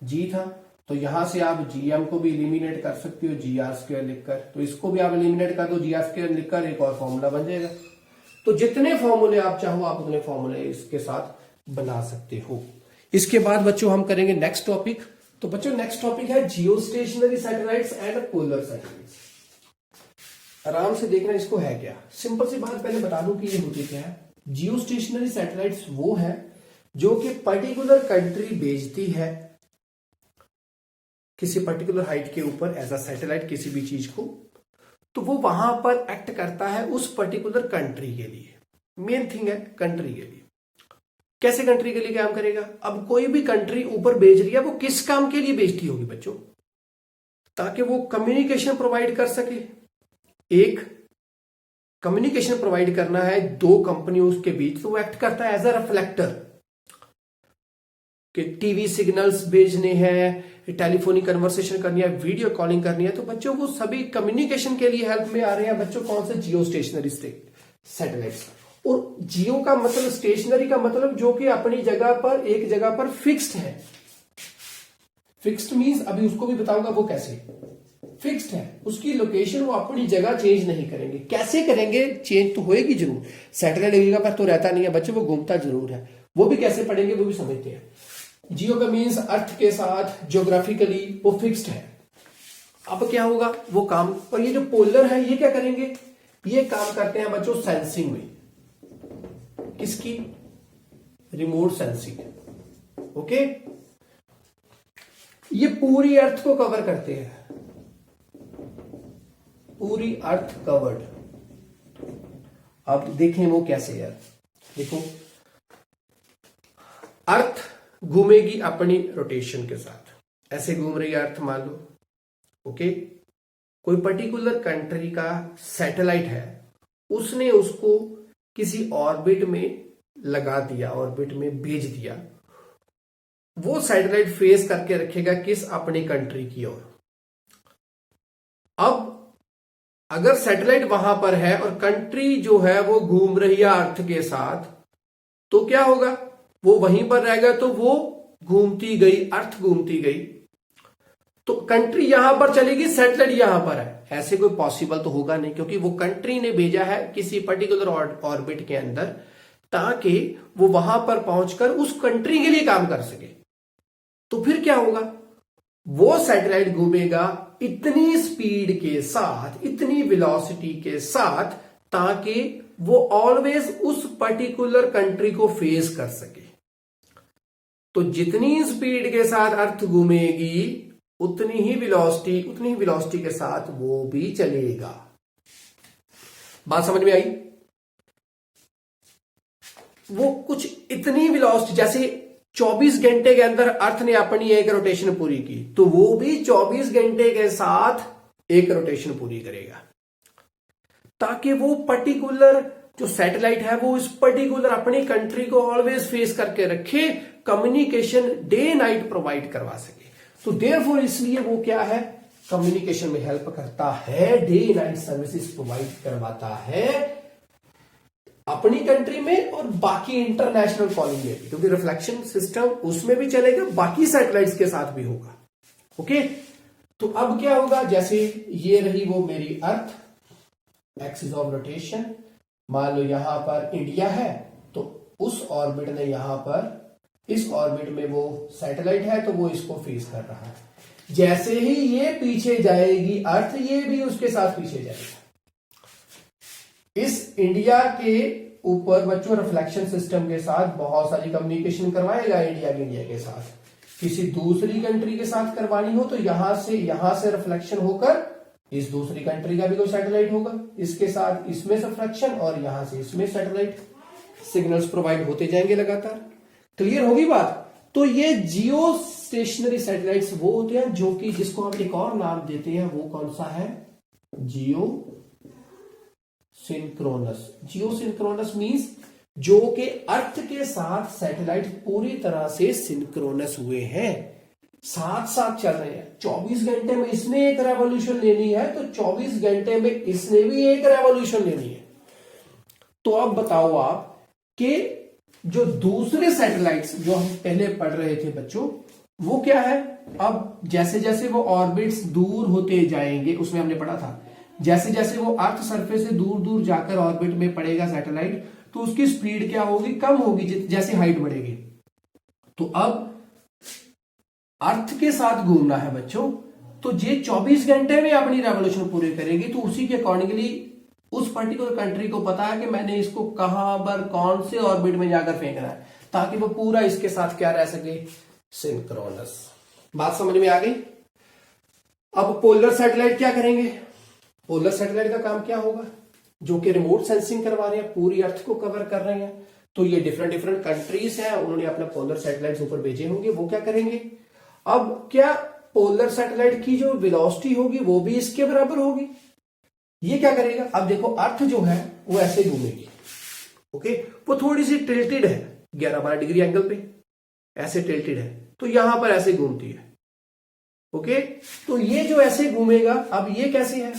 g था, तो यहां से आप gm को भी एलिमिनेट कर सकते हो gr स्क्वायर लिखकर, तो इसको भी आप एलिमिनेट कर दो gr स्क्वायर लिखकर, एक और फॉर्मूला बन जाएगा। तो जितने फॉर्मूले आप चाहो आप उतने फॉर्मूले इसके साथ बना सकते हो। इसके बाद बच्चों हम करेंगे नेक्स्ट टॉपिक। तो बच्चों नेक्स्ट टॉपिक है जियो stationery satellites and polar satellites. आराम से देखना इसको है क्या, सिंपल सी बात पहले बता दूं कि ये होती क्या है। जियो स्टेशनरी सैटेलाइट्स वो है जो कि पर्टिकुलर कंट्री भेजती है किसी पर्टिकुलर हाइट के ऊपर एज अ सैटेलाइट किसी भी चीज को, तो वो वहां पर एक्ट करता है उस पर्टिकुलर कंट्री के लिए। मेन थिंग है कंट्री के लिए, कैसे कंट्री के लिए काम करेगा। अब कोई भी कंट्री ऊपर भेज रही है, वो किस काम के लिए भेजती होगी बच्चों, ताकि वो कम्युनिकेशन प्रोवाइड कर सके। एक कम्युनिकेशन प्रोवाइड करना है दो कंपनियों के बीच, तो वो एक्ट करता है एज अ रिफ्लेक्टर कि टीवी सिग्नल्स भेजने हैं, टेलीफोनिक कन्वर्सेशन करनी है, वीडियो कॉलिंग करनी है। तो बच्चों वो सभी कम्युनिकेशन के लिए हेल्प में आ रहे हैं बच्चों। कौन से? जियो स्टेशनरी सैटेलाइट्स। और जियो का मतलब, स्टेशनरी का मतलब जो कि अपनी जगह पर, एक जगह पर फिक्स्ड है। फिक्स्ड मींस अभी उसको भी बताऊंगा वो कैसे। फिक्स्ड है, उसकी लोकेशन वो अपनी जगह चेंज नहीं करेंगे। कैसे करेंगे? चेंज तो होएगी जरूर, सैटेलाइट जगह पर तो रहता नहीं है बच्चों, वो घूमता जरूर है। वो भी कैसे पढ़ेंगे वो भी समझते हैं। जियो का मीन्स अर्थ के साथ ज्योग्राफिकली वो फिक्स्ड है। अब क्या होगा वो काम, और ये जो पोलर है ये क्या करेंगे? ये काम करते हैं बच्चों सेंसिंग में। किसकी? Remote sensing. ओके, ये पूरी अर्थ को कवर करते हैं, पूरी अर्थ कवर्ड। अब देखें वो कैसे है। देखो, अर्थ घूमेगी अपनी रोटेशन के साथ, ऐसे घूम रही है अर्थ मान लो। ओके, कोई पर्टिकुलर कंट्री का सैटेलाइट है, उसने उसको किसी ऑर्बिट में लगा दिया, ऑर्बिट में भेज दिया। वो सैटेलाइट फेस करके रखेगा किस? अपनी कंट्री की ओर। अब अगर सैटेलाइट वहां पर है और कंट्री जो है वो घूम रही है अर्थ के साथ, तो क्या होगा? वो वहीं पर रहेगा, तो वो घूमती गई, अर्थ घूमती गई, तो कंट्री यहां पर चलेगी, सैटेलाइट यहां पर है। ऐसे कोई पॉसिबल तो होगा नहीं, क्योंकि वो कंट्री ने भेजा है किसी पर्टिकुलर ऑर्बिट के अंदर, ताकि वो वहां पर पहुंचकर उस कंट्री के लिए काम कर सके। तो फिर क्या होगा? वो सैटेलाइट घूमेगा इतनी स्पीड के साथ, इतनी वेलोसिटी के साथ, ताकि वो ऑलवेज उस पर्टिकुलर कंट्री को फेस कर सके। तो जितनी स्पीड के साथ अर्थ घूमेगी उतनी ही वेलोसिटी के साथ वो भी चलेगा। बात समझ में आई? वो कुछ इतनी वेलोसिटी, जैसे 24 घंटे के अंदर अर्थ ने अपनी एक रोटेशन पूरी की, तो वो भी 24 घंटे के साथ एक रोटेशन पूरी करेगा, ताकि वो पर्टिकुलर जो सैटेलाइट है वो इस पर्टिकुलर अपनी कंट्री को ऑलवेज फेस करके रखे, कम्युनिकेशन डे नाइट प्रोवाइड करवा सके। तो देयरफॉर इसलिए वो क्या है? कम्युनिकेशन में हेल्प करता है, डे नाइट सर्विसेज प्रोवाइड करवाता है अपनी कंट्री में और बाकी इंटरनेशनल कॉलिंग में भी, क्योंकि रिफ्लेक्शन सिस्टम उसमें भी चलेगा, बाकी सैटेलाइट्स के साथ भी होगा। ओके, तो अब क्या होगा? जैसे ये रही वो मेरी अर्थ, एक्सिस ऑफ रोटेशन, मान लो यहां पर इंडिया है, तो उस ऑर्बिट ने यहां पर, इस ऑर्बिट में वो सैटेलाइट है, तो वो इसको फेस कर रहा है। जैसे ही ये पीछे जाएगी अर्थ, ये भी उसके साथ पीछे जाएगा। इस इंडिया के ऊपर बच्चों रिफ्लेक्शन सिस्टम के साथ बहुत सारी कम्युनिकेशन करवाएगा इंडिया के साथ। किसी दूसरी कंट्री के साथ करवानी हो तो यहां से रिफ्लेक्शन होकर इस दूसरी कंट्री का भी कोई सैटेलाइट होगा, इसके साथ इसमें रिफ्लेक्शन, और यहां से इसमें सैटेलाइट सिग्नल्स प्रोवाइड होते जाएंगे लगातार। क्लियर होगी बात? तो ये जियो स्टेशनरी सैटेलाइट्स वो होते हैं जो कि, जिसको हम एक और नाम देते हैं, वो कौन सा है? जियो सिंक्रोनस। जियो सिंक्रोनस मींस जो कि अर्थ के साथ सैटेलाइट पूरी तरह से सिंक्रोनस हुए हैं, साथ साथ चल रहे हैं। 24 घंटे में इसने एक रेवोल्यूशन लेनी है, तो 24 घंटे में इसने भी एक रेवोल्यूशन लेनी है। तो अब बताओ आप कि जो दूसरे सैटेलाइट्स जो हम पहले पढ़ रहे थे बच्चों, वो क्या है? अब जैसे जैसे वो ऑर्बिट्स दूर होते जाएंगे, उसमें हमने पढ़ा था, जैसे जैसे वो अर्थ सरफेस से दूर दूर जाकर ऑर्बिट में पड़ेगा सैटेलाइट, तो उसकी स्पीड क्या होगी? कम होगी जैसे हाइट बढ़ेगी। तो अब अर्थ के साथ घूमना है बच्चों, तो ये 24 घंटे में अपनी रेवोल्यूशन पूरी करेगी, तो उसी के अकॉर्डिंगली उस पर्टिकुलर कंट्री को पता है कि मैंने इसको कहां पर, कौन से ऑर्बिट में जाकर फेंकना है, ताकि वो पूरा इसके साथ क्या रह सके? सिंक्रोनस। बात समझ में आ गई? अब पोलर सैटेलाइट क्या करेंगे? पोलर सैटेलाइट का काम क्या होगा? जो कि रिमोट सेंसिंग करवा रहे हैं, पूरी अर्थ को कवर कर रहे हैं, तो ये डिफरेंट कंट्रीज हैं, उन्होंने अपना पोलर सैटेलाइट्स ऊपर भेजे होंगे, वो क्या करेंगे? अब क्या पोलर सैटेलाइट की जो वेलोसिटी होगी वो भी इसके बराबर होगी। ये क्या करेगा, अब देखो अर्थ जो है वो ऐसे घूमेगी, ओके, वो थोड़ी सी टिल्टेड है 11-12 डिग्री एंगल पे, ऐसे टिल्टेड है, तो यहां पर ऐसे घूमती है, ओके। तो ये जो ऐसे घूमेगा, अब ये कैसे है,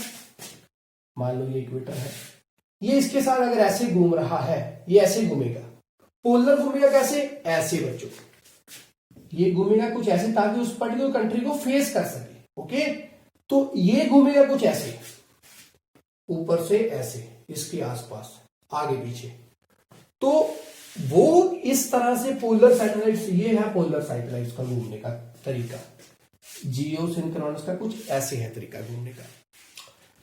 मान लो ये इक्वेटर है, ये इसके साथ अगर ऐसे घूम रहा है, ये ऐसे घूमेगा। पोलर घूमेगा कैसे, ऐसे बच्चों, ये घूमेगा कुछ ऐसे ताकि उस पर्टिकुलर कंट्री को फेस कर सके, ओके। तो ये घूमेगा कुछ ऐसे, ऊपर से ऐसे, इसके आसपास, आगे पीछे। तो वो इस तरह से पोलर सैटेलाइट्स, ये है पोलर सैटेलाइट्स का घूमने का तरीका। जियो सिंक्रोनस का कुछ ऐसे है तरीका घूमने का।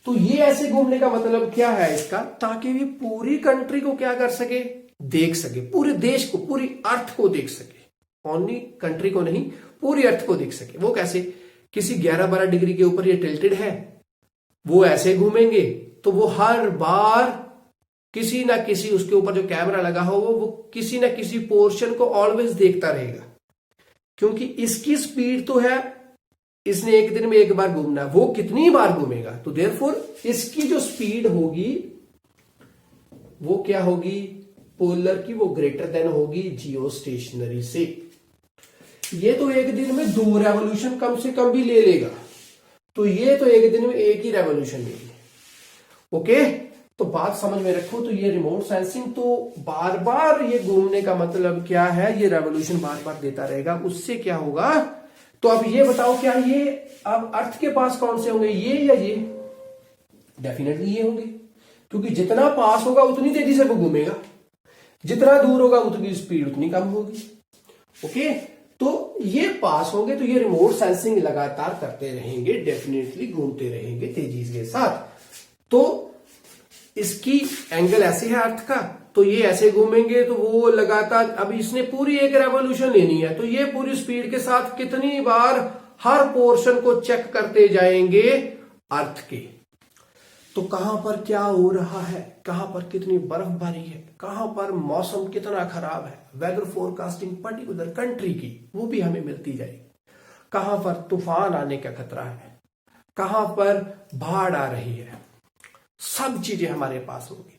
तो ये ऐसे घूमने का मतलब क्या है इसका, ताकि भी पूरी कंट्री को क्या कर सके, देख सके, पूरे देश को, पूरी अर्थ को देख सके, ओनली कंट्री को नहीं, पूरी अर्थ को देख सके। वो कैसे, किसी 11-12 डिग्री के ऊपर ये टिल्टेड है, वो ऐसे घूमेंगे तो वो हर बार किसी ना किसी, उसके ऊपर जो कैमरा लगा हो वो किसी ना किसी पोर्शन को ऑलवेज देखता रहेगा, क्योंकि इसकी स्पीड तो है, इसने एक दिन में एक बार घूमना है, वो कितनी बार घूमेगा, तो देयरफॉर इसकी जो स्पीड होगी वो क्या होगी, पोलर की वो ग्रेटर देन होगी जियो स्टेशनरी से। ये तो एक दिन में 2 रेवोल्यूशन कम से कम भी ले लेगा, तो ये तो एक दिन में एक ही रेवोल्यूशन लेगी, ओके। तो बात समझ में रखो, तो ये रिमोट सेंसिंग तो बार बार ये घूमने का मतलब क्या है, ये रेवोल्यूशन बार बार देता रहेगा, उससे क्या होगा। तो अब ये बताओ, क्या ये अब अर्थ के पास कौन से होंगे, ये या ये, डेफिनेटली ये होंगे, क्योंकि जितना पास होगा उतनी तेजी से वो घूमेगा, जितना दूर होगा उतनी स्पीड उतनी कम होगी, ओके। तो ये पास होंगे, तो ये रिमोट सेंसिंग लगातार करते रहेंगे, डेफिनेटली घूमते रहेंगे तेजी के साथ। तो इसकी एंगल ऐसे है अर्थ का, तो ये ऐसे घूमेंगे, तो वो लगातार, अब इसने पूरी एक रेवोल्यूशन लेनी है, तो ये पूरी स्पीड के साथ कितनी बार हर पोर्शन को चेक करते जाएंगे अर्थ के। तो कहां पर क्या हो रहा है, कहां पर कितनी बर्फबारी है, कहां पर मौसम कितना खराब है, वेदर फोरकास्टिंग पर्टिकुलर कंट्री की वो भी हमें मिलती जाएगी। कहां पर तूफान आने का खतरा है, कहां पर बाढ़ आ रही है, सब चीजें हमारे पास होगी।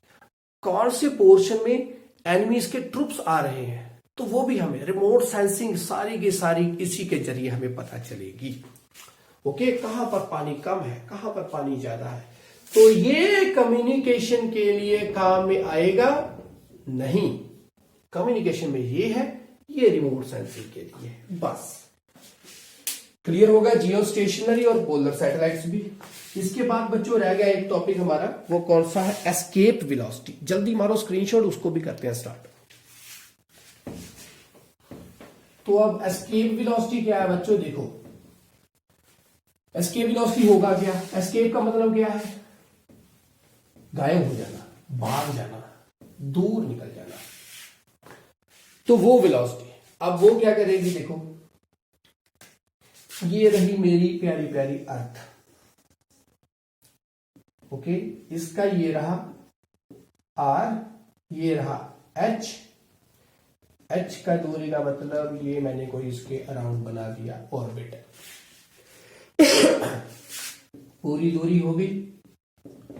कौन से पोर्शन में एनिमीज के ट्रुप्स आ रहे हैं, तो वो भी हमें रिमोट सेंसिंग सारी की सारी इसी के जरिए हमें पता चलेगी, ओके। कहां पर पानी कम है, कहां पर पानी ज्यादा है, तो ये कम्युनिकेशन के लिए काम में आएगा नहीं, कम्युनिकेशन में ये है, ये रिमोट सेंसिंग के लिए, बस क्लियर होगा। जियो स्टेशनरी और पोलर सैटेलाइट्स भी। इसके बाद बच्चों रह गया एक टॉपिक हमारा, वो कौन सा है, एस्केप वेलोसिटी। जल्दी मारो स्क्रीनशॉट, उसको भी करते हैं स्टार्ट। तो अब एस्केप वेलोसिटी क्या है बच्चों, देखो एस्केप वेलोसिटी होगा क्या, एस्केप का मतलब क्या है, गायब हो जाना, भाग जाना, दूर निकल जाना, तो वो वेलोसिटी। अब वो क्या करेगी, देखो ये रही मेरी प्यारी प्यारी अर्थ, ओके, इसका ये रहा आर, ये रहा एच, एच का दूरी का मतलब ये मैंने कोई इसके अराउंड बना दिया ऑर्बिट, पूरी दूरी होगी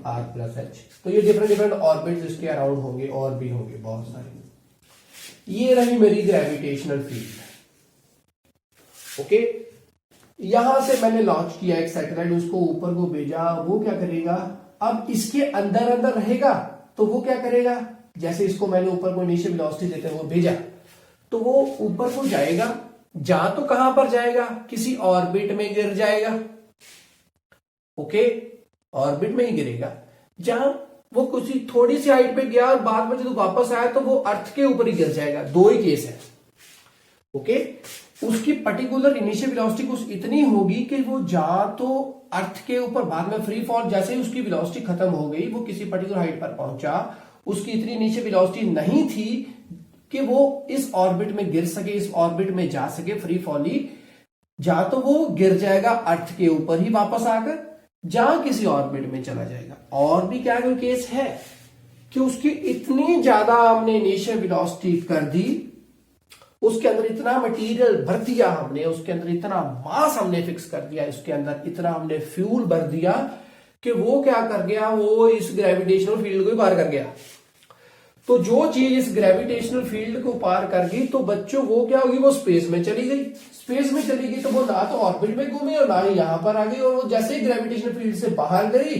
आर प्लस एच। तो ये डिफरेंट डिफरेंट ऑर्बिट इसके अराउंड होंगे, और भी होंगे बहुत सारे। ये रही मेरी ग्रेविटेशनल फील्ड, ओके। यहां से मैंने लॉन्च किया एक सैटेलाइट, उसको ऊपर को भेजा, वो क्या करेगा, अब इसके अंदर अंदर रहेगा, तो वो क्या करेगा, जैसे इसको मैंने ऊपर को इनिशियल वेलोसिटी देते हैं वो भेजा, तो वो ऊपर को जाएगा, जा तो कहां पर जाएगा, किसी ऑर्बिट में गिर जाएगा, ओके, ऑर्बिट में ही गिरेगा, जहां वो कुछ थोड़ी सी हाइट पे गया और बाद में जब वापस आया तो वो अर्थ के ऊपर ही गिर जाएगा, दो ही केस है, ओके। उसकी पर्टिकुलर इनिशियल वेलोसिटी कुछ इतनी होगी कि वो जा तो अर्थ के ऊपर, बाद में फ्री फॉल, जैसे ही उसकी वेलोसिटी खत्म हो गई, वो किसी पर्टिकुलर हाइट पर पहुंचा, उसकी इतनी इनिशियल वेलोसिटी नहीं थी कि वो इस ऑर्बिट में गिर सके, इस ऑर्बिट में जा सके, फ्री फॉली, जा तो वो गिर जाएगा अर्थ के ऊपर ही वापस आकर, जहां किसी ऑर्बिट में चला जाएगा। और भी क्या कोई केस है कि उसकी इतनी ज्यादा हमने इनिशियल वेलोसिटी कर दी, उसके अंदर इतना मटेरियल भर दिया हमने, उसके अंदर इतना मास हमने फिक्स कर दिया, इसके अंदर इतना हमने फ्यूल भर दिया कि वो क्या कर गया, वो इस ग्रेविटेशनल फील्ड को ही पार कर गया। तो जो चीज इस ग्रेविटेशनल फील्ड को पार कर गई तो बच्चों वो क्या होगी, वो स्पेस में चली गई। स्पेस में चली गई तो वो ना तो ऑर्बिट में घूमी और ना ही यहां पर आ गई, और वो जैसे ही ग्रेविटेशनल फील्ड से बाहर गई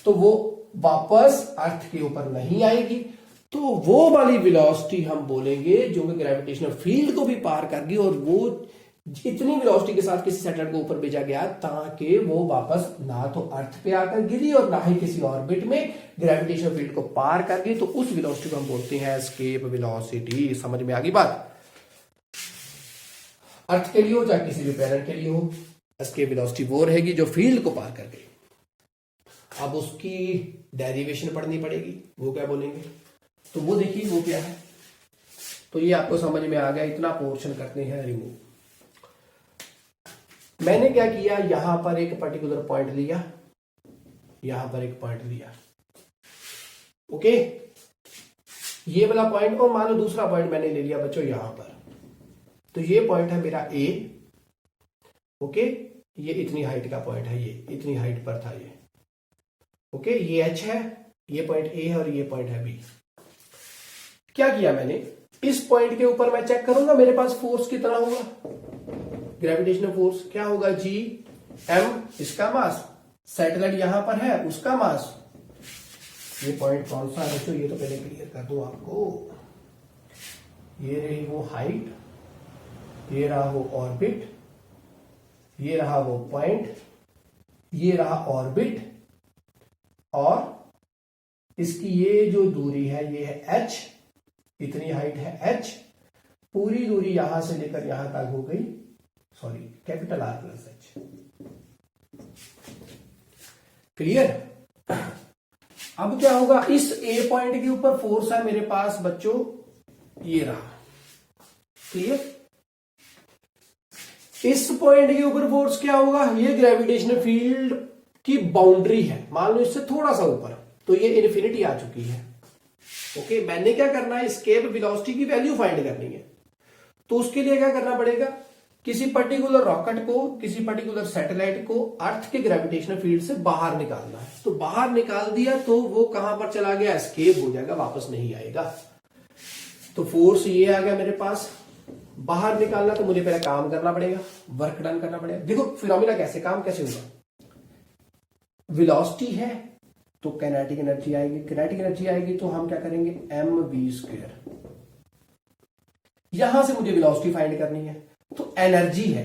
तो वो वापस अर्थ के ऊपर नहीं आएगी। तो वो वाली वेलोसिटी हम बोलेंगे जो कि ग्रेविटेशनल फील्ड को भी पार कर गई, और वो इतनी वेलोसिटी के साथ किसी सैटेलाइट को ऊपर भेजा गया ताकि वो वापस ना तो अर्थ पे आकर गिरी और ना ही किसी ऑर्बिट में ग्रेविटेशनल फील्ड को पार कर गई। तो उस वेलोसिटी को हम बोलते हैं एस्केप वेलोसिटी। समझ में आ गई बात? अर्थ के लिए हो चाहे किसी भी प्लैनेट के लिए हो, एस्केप वेलोसिटी वो रहेगी जो फील्ड को पार कर गई। अब उसकी डेरिवेशन पढ़नी पड़ेगी, वो क्या बोलेंगे, तो वो देखिए वो क्या है। तो ये आपको समझ में आ गया, इतना पोर्शन करते हैं रिमूव। मैंने क्या किया, यहां पर एक पर्टिकुलर पॉइंट लिया, यहां पर एक पॉइंट लिया, ओके, ये वाला पॉइंट, और मान लो दूसरा पॉइंट मैंने ले लिया बच्चों यहां पर। तो ये पॉइंट है मेरा ए, ओके, ये इतनी हाइट का पॉइंट है, ये इतनी हाइट पर था ये, ओके, ये एच है, ये पॉइंट ए है और ये पॉइंट है बी। क्या किया मैंने, इस पॉइंट के ऊपर मैं चेक करूंगा मेरे पास फोर्स कितना होगा, ग्रेविटेशनल फोर्स क्या होगा, जी एम, इसका मास, सैटेलाइट यहां पर है उसका मास। ये पॉइंट कौन सा है बच्चों, ये तो पहले क्लियर कर दूं आपको। ये रही वो हाइट, ये रहा वो ऑर्बिट, ये रहा वो पॉइंट, ये रहा ऑर्बिट, और इसकी ये जो दूरी है ये है h, इतनी हाइट है h, पूरी दूरी यहां से लेकर यहां तक हो गई, sorry capital R plus H. Clear? अब क्या होगा, इस ए पॉइंट के ऊपर फोर्स है मेरे पास बच्चों, ये रहा, क्लियर? इस पॉइंट के ऊपर फोर्स क्या होगा, ये ग्रेविटेशनल फील्ड की बाउंड्री है, मान लो इससे थोड़ा सा ऊपर, तो ये इन्फिनिटी आ चुकी है, ओके। मैंने क्या करना है, एस्केप वेलोसिटी की वैल्यू फाइंड करनी है। तो उसके लिए क्या करना पड़ेगा, किसी पर्टिकुलर रॉकेट को, किसी पर्टिकुलर सैटेलाइट को अर्थ के ग्रेविटेशनल फील्ड से बाहर निकालना है। तो बाहर निकाल दिया तो वो कहां पर चला गया, एस्केप हो जाएगा, वापस नहीं आएगा। तो फोर्स ये आ गया मेरे पास, बाहर निकालना तो मुझे पहले काम करना पड़ेगा, वर्क डन करना पड़ेगा। देखो फिनोमिना कैसे काम कैसे होगा, वेलोसिटी है तो काइनेटिक एनर्जी आएगी, काइनेटिक एनर्जी आएगी तो हम क्या करेंगे, mv²। यहां से मुझे वेलोसिटी फाइंड करनी है, तो एनर्जी है,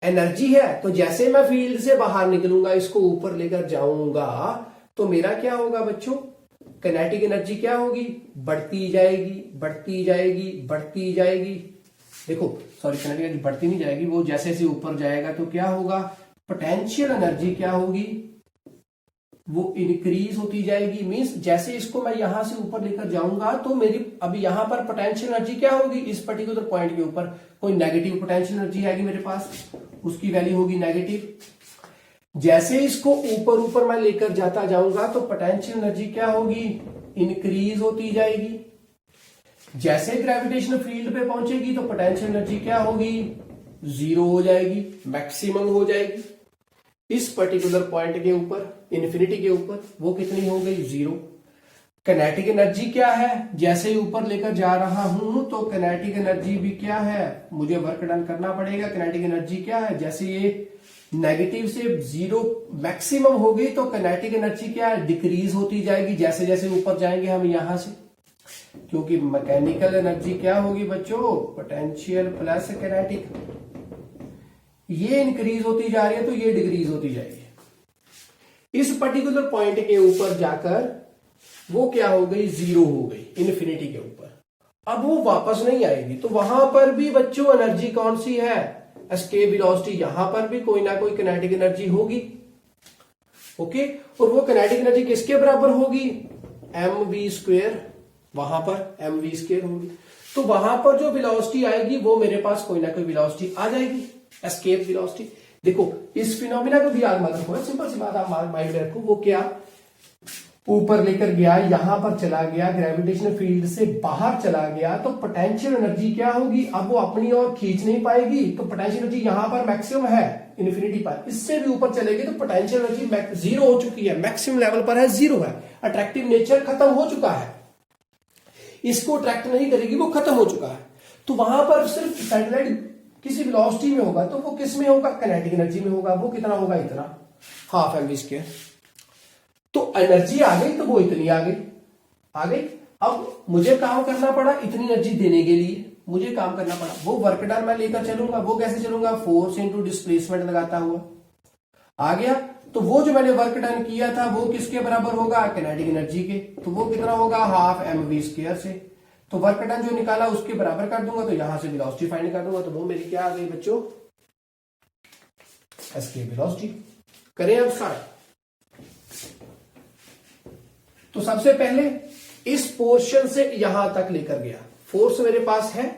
एनर्जी है तो जैसे मैं फील्ड से बाहर निकलूंगा, इसको ऊपर लेकर जाऊंगा, तो मेरा क्या होगा बच्चों, काइनेटिक एनर्जी क्या होगी, बढ़ती जाएगी, बढ़ती जाएगी, बढ़ती जाएगी। देखो सॉरी, काइनेटिक एनर्जी बढ़ती नहीं जाएगी, वो जैसे जैसे ऊपर जाएगा तो क्या होगा, पोटेंशियल एनर्जी क्या होगी, वो इंक्रीज होती जाएगी। मींस जैसे इसको मैं यहां से ऊपर लेकर जाऊंगा तो मेरी अभी यहां पर पोटेंशियल एनर्जी क्या होगी, इस पर्टिकुलर पॉइंट के ऊपर कोई नेगेटिव पोटेंशियल एनर्जी आएगी मेरे पास, उसकी वैल्यू होगी नेगेटिव। जैसे इसको ऊपर ऊपर मैं लेकर जाता जाऊंगा तो पोटेंशियल एनर्जी क्या होगी, इंक्रीज होती जाएगी। जैसे ग्रेविटेशनल फील्ड पे पहुंचेगी तो पोटेंशियल एनर्जी क्या होगी, जीरो हो जाएगी, मैक्सिमम हो जाएगी। इस पर्टिकुलर पॉइंट के ऊपर, इन्फिनिटी के ऊपर, वो कितनी हो गई, जीरो। काइनेटिक एनर्जी क्या है, जैसे ही ऊपर लेकर जा रहा हूं तो काइनेटिक एनर्जी भी क्या है, मुझे वर्क डन करना पड़ेगा। काइनेटिक एनर्जी क्या है, जैसे ये नेगेटिव से जीरो मैक्सिमम हो गई तो काइनेटिक एनर्जी क्या है, डिक्रीज होती जाएगी जैसे जैसे ऊपर जाएंगे हम यहां से, क्योंकि मैकेनिकल एनर्जी क्या होगी बच्चों, पोटेंशियल प्लस काइनेटिक, ये इंक्रीज होती जा रही है तो ये डिक्रीज होती जाएगी। इस पर्टिकुलर पॉइंट के ऊपर जाकर वो क्या हो गई, जीरो हो गई, इन्फिनिटी के ऊपर। अब वो वापस नहीं आएगी, तो वहां पर भी बच्चों एनर्जी कौन सी है, एस्केप वेलोसिटी, यहां पर भी कोई ना कोई काइनेटिक एनर्जी होगी, ओके। और वो काइनेटिक एनर्जी किसके बराबर होगी, mv², वहां पर mv² होगी। तो वहां पर जो वेलोसिटी आएगी वो मेरे पास कोई ना कोई वेलोसिटी आ जाएगी, एस्केप वेलोसिटी। देखो इस फिनोमिना को भी याद मत रखो, सिंपल सी बात आप माइंड में रखो, वो क्या, ऊपर लेकर गया, यहां पर चला गया, ग्रेविटेशनल फील्ड से बाहर चला गया, तो पोटेंशियल एनर्जी क्या होगी, अब वो अपनी ओर खींच नहीं पाएगी, तो पोटेंशियल एनर्जी यहां पर मैक्सिमम है इन्फिनिटी पर, इससे भी ऊपर चलेगी तो पोटेंशियल एनर्जी जीरो हो चुकी है, मैक्सिमम लेवल पर है, जीरो है, अट्रैक्टिव नेचर खत्म हो चुका है, इसको अट्रैक्ट नहीं करेगी, वो खत्म हो चुका है। तो वहां पर सिर्फ सैटेलाइट किसी वेलोसिटी में होगा, तो वो किस में होगा, काइनेटिक एनर्जी में होगा, वो कितना होगा, इतना, हाफ एम वी स्क्वायर। तो एनर्जी आ गई तो वो इतनी आ गई। अब मुझे काम करना पड़ा इतनी एनर्जी देने के लिए, मुझे काम करना पड़ा, वो वर्क डन मैं लेकर चलूंगा, वो कैसे चलूंगा, फोर्स इंटू डिस्प्लेसमेंट लगाता हुआ आ गया। तो वो जो मैंने वर्क डन किया था वो किसके बराबर होगा, काइनेटिक एनर्जी के, तो वो कितना होगा, हाफ एम वी स्क्वायर से। तो वर्क डन जो निकाला उसके बराबर कर दूंगा, तो यहां से वेलोसिटी फाइंड कर दूंगा, तो वो मेरी क्या आ गई बच्चों, एस्केप वेलोसिटी। करें अब स्टार्ट। तो सबसे पहले इस पोर्शन से यहां तक लेकर गया, फोर्स मेरे पास है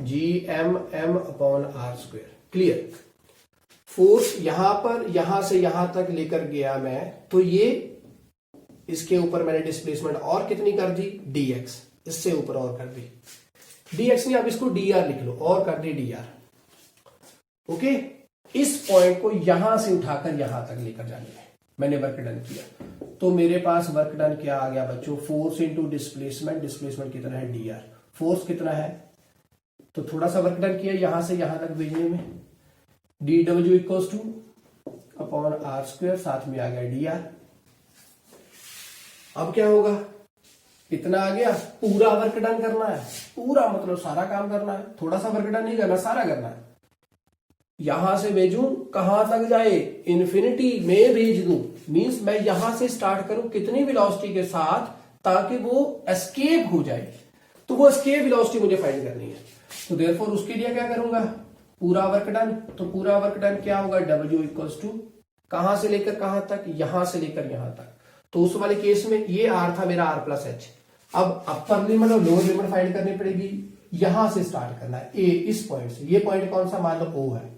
G M M upon R square, clear. Force यहां पर यहां से यहां तक लेकर गया मैं, तो ये इसके ऊपर मैंने डिस्प्लेसमेंट और कितनी कर दी, dx, इससे ऊपर और कर दी, dx नहीं, आप इसको dr लिख लो, और कर दी dr। ओके, इस पॉइंट को यहां से उठाकर यहां तक लेकर जानी है, मैंने वर्क डन किया, तो मेरे पास वर्क डन क्या आ गया बच्चों, फोर्स इंटू डिस्प्लेसमेंट, डिस्प्लेसमेंट कितना है dr, फोर्स कितना है, तो थोड़ा सा वर्क डन किया यहां से यहां तक भेजने में, dw equals to upon R square, साथ में आ गया dr। अब क्या होगा, इतना आ गया, पूरा वर्क डन करना है, पूरा मतलब सारा काम करना है, थोड़ा सा वर्क डन नहीं करना, सारा करना है। यहां से भेजूं, कहां तक जाए, इन्फिनिटी में भेज दूं, मींस मैं यहां से स्टार्ट करूं कितनी वेलोसिटी के साथ, ताकि वो एस्केप हो जाए, तो वो एस्केप वेलोसिटी मुझे फाइंड करनी है। तो देयरफॉर उसके लिए क्या करूंगा, पूरा वर्क डन, तो पूरा वर्क डन क्या होगा, W इक्वल्स टू कहां से लेकर कहां तक, यहां से लेकर यहां तक। तो उस वाले केस में ये R था मेरा R प्लस एच। अब अपर लिमिट और लोअर लिमिट फाइंड करनी पड़ेगी, यहां से स्टार्ट करना है, ए, इस पॉइंट से, ये पॉइंट कौन सा, मान लो O है,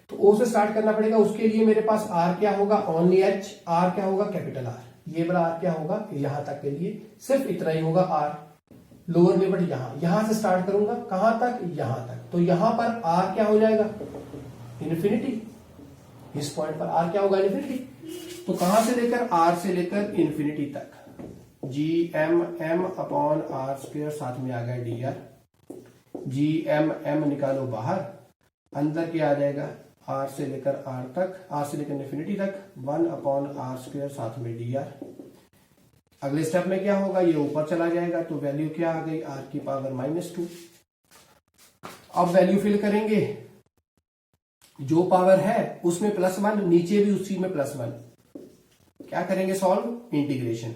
तो O से स्टार्ट करना पड़ेगा। उसके लिए मेरे पास R क्या होगा, ओनली H, R क्या होगा, कैपिटल R, ये बड़ा R क्या होगा, यहां तक के लिए सिर्फ इतना ही होगा R। लोअर लिमिट यहां से स्टार्ट करूंगा, कहां तक, यहां तक, तो यहां पर R क्या हो जाएगा, इन्फिनिटी, इस पॉइंट पर R क्या होगा, इन्फिनिटी। तो कहां से लेकर, R से लेकर इन्फिनिटी तक, G M M upon R square, साथ में आ गया dr, जी एम एम निकालो बाहर, अंदर क्या आ जाएगा, R से लेकर R तक, R से लेकर इन्फिनिटी तक, 1 अपॉन आर स्क्वायर, साथ में dr। अगले स्टेप में क्या होगा, ये ऊपर चला जाएगा, तो वैल्यू क्या आ गई, R की पावर -2। अब वैल्यू फिल करेंगे, जो पावर है उसमें +1, नीचे भी उसी में +1, क्या करेंगे, सॉल्व, इंटीग्रेशन।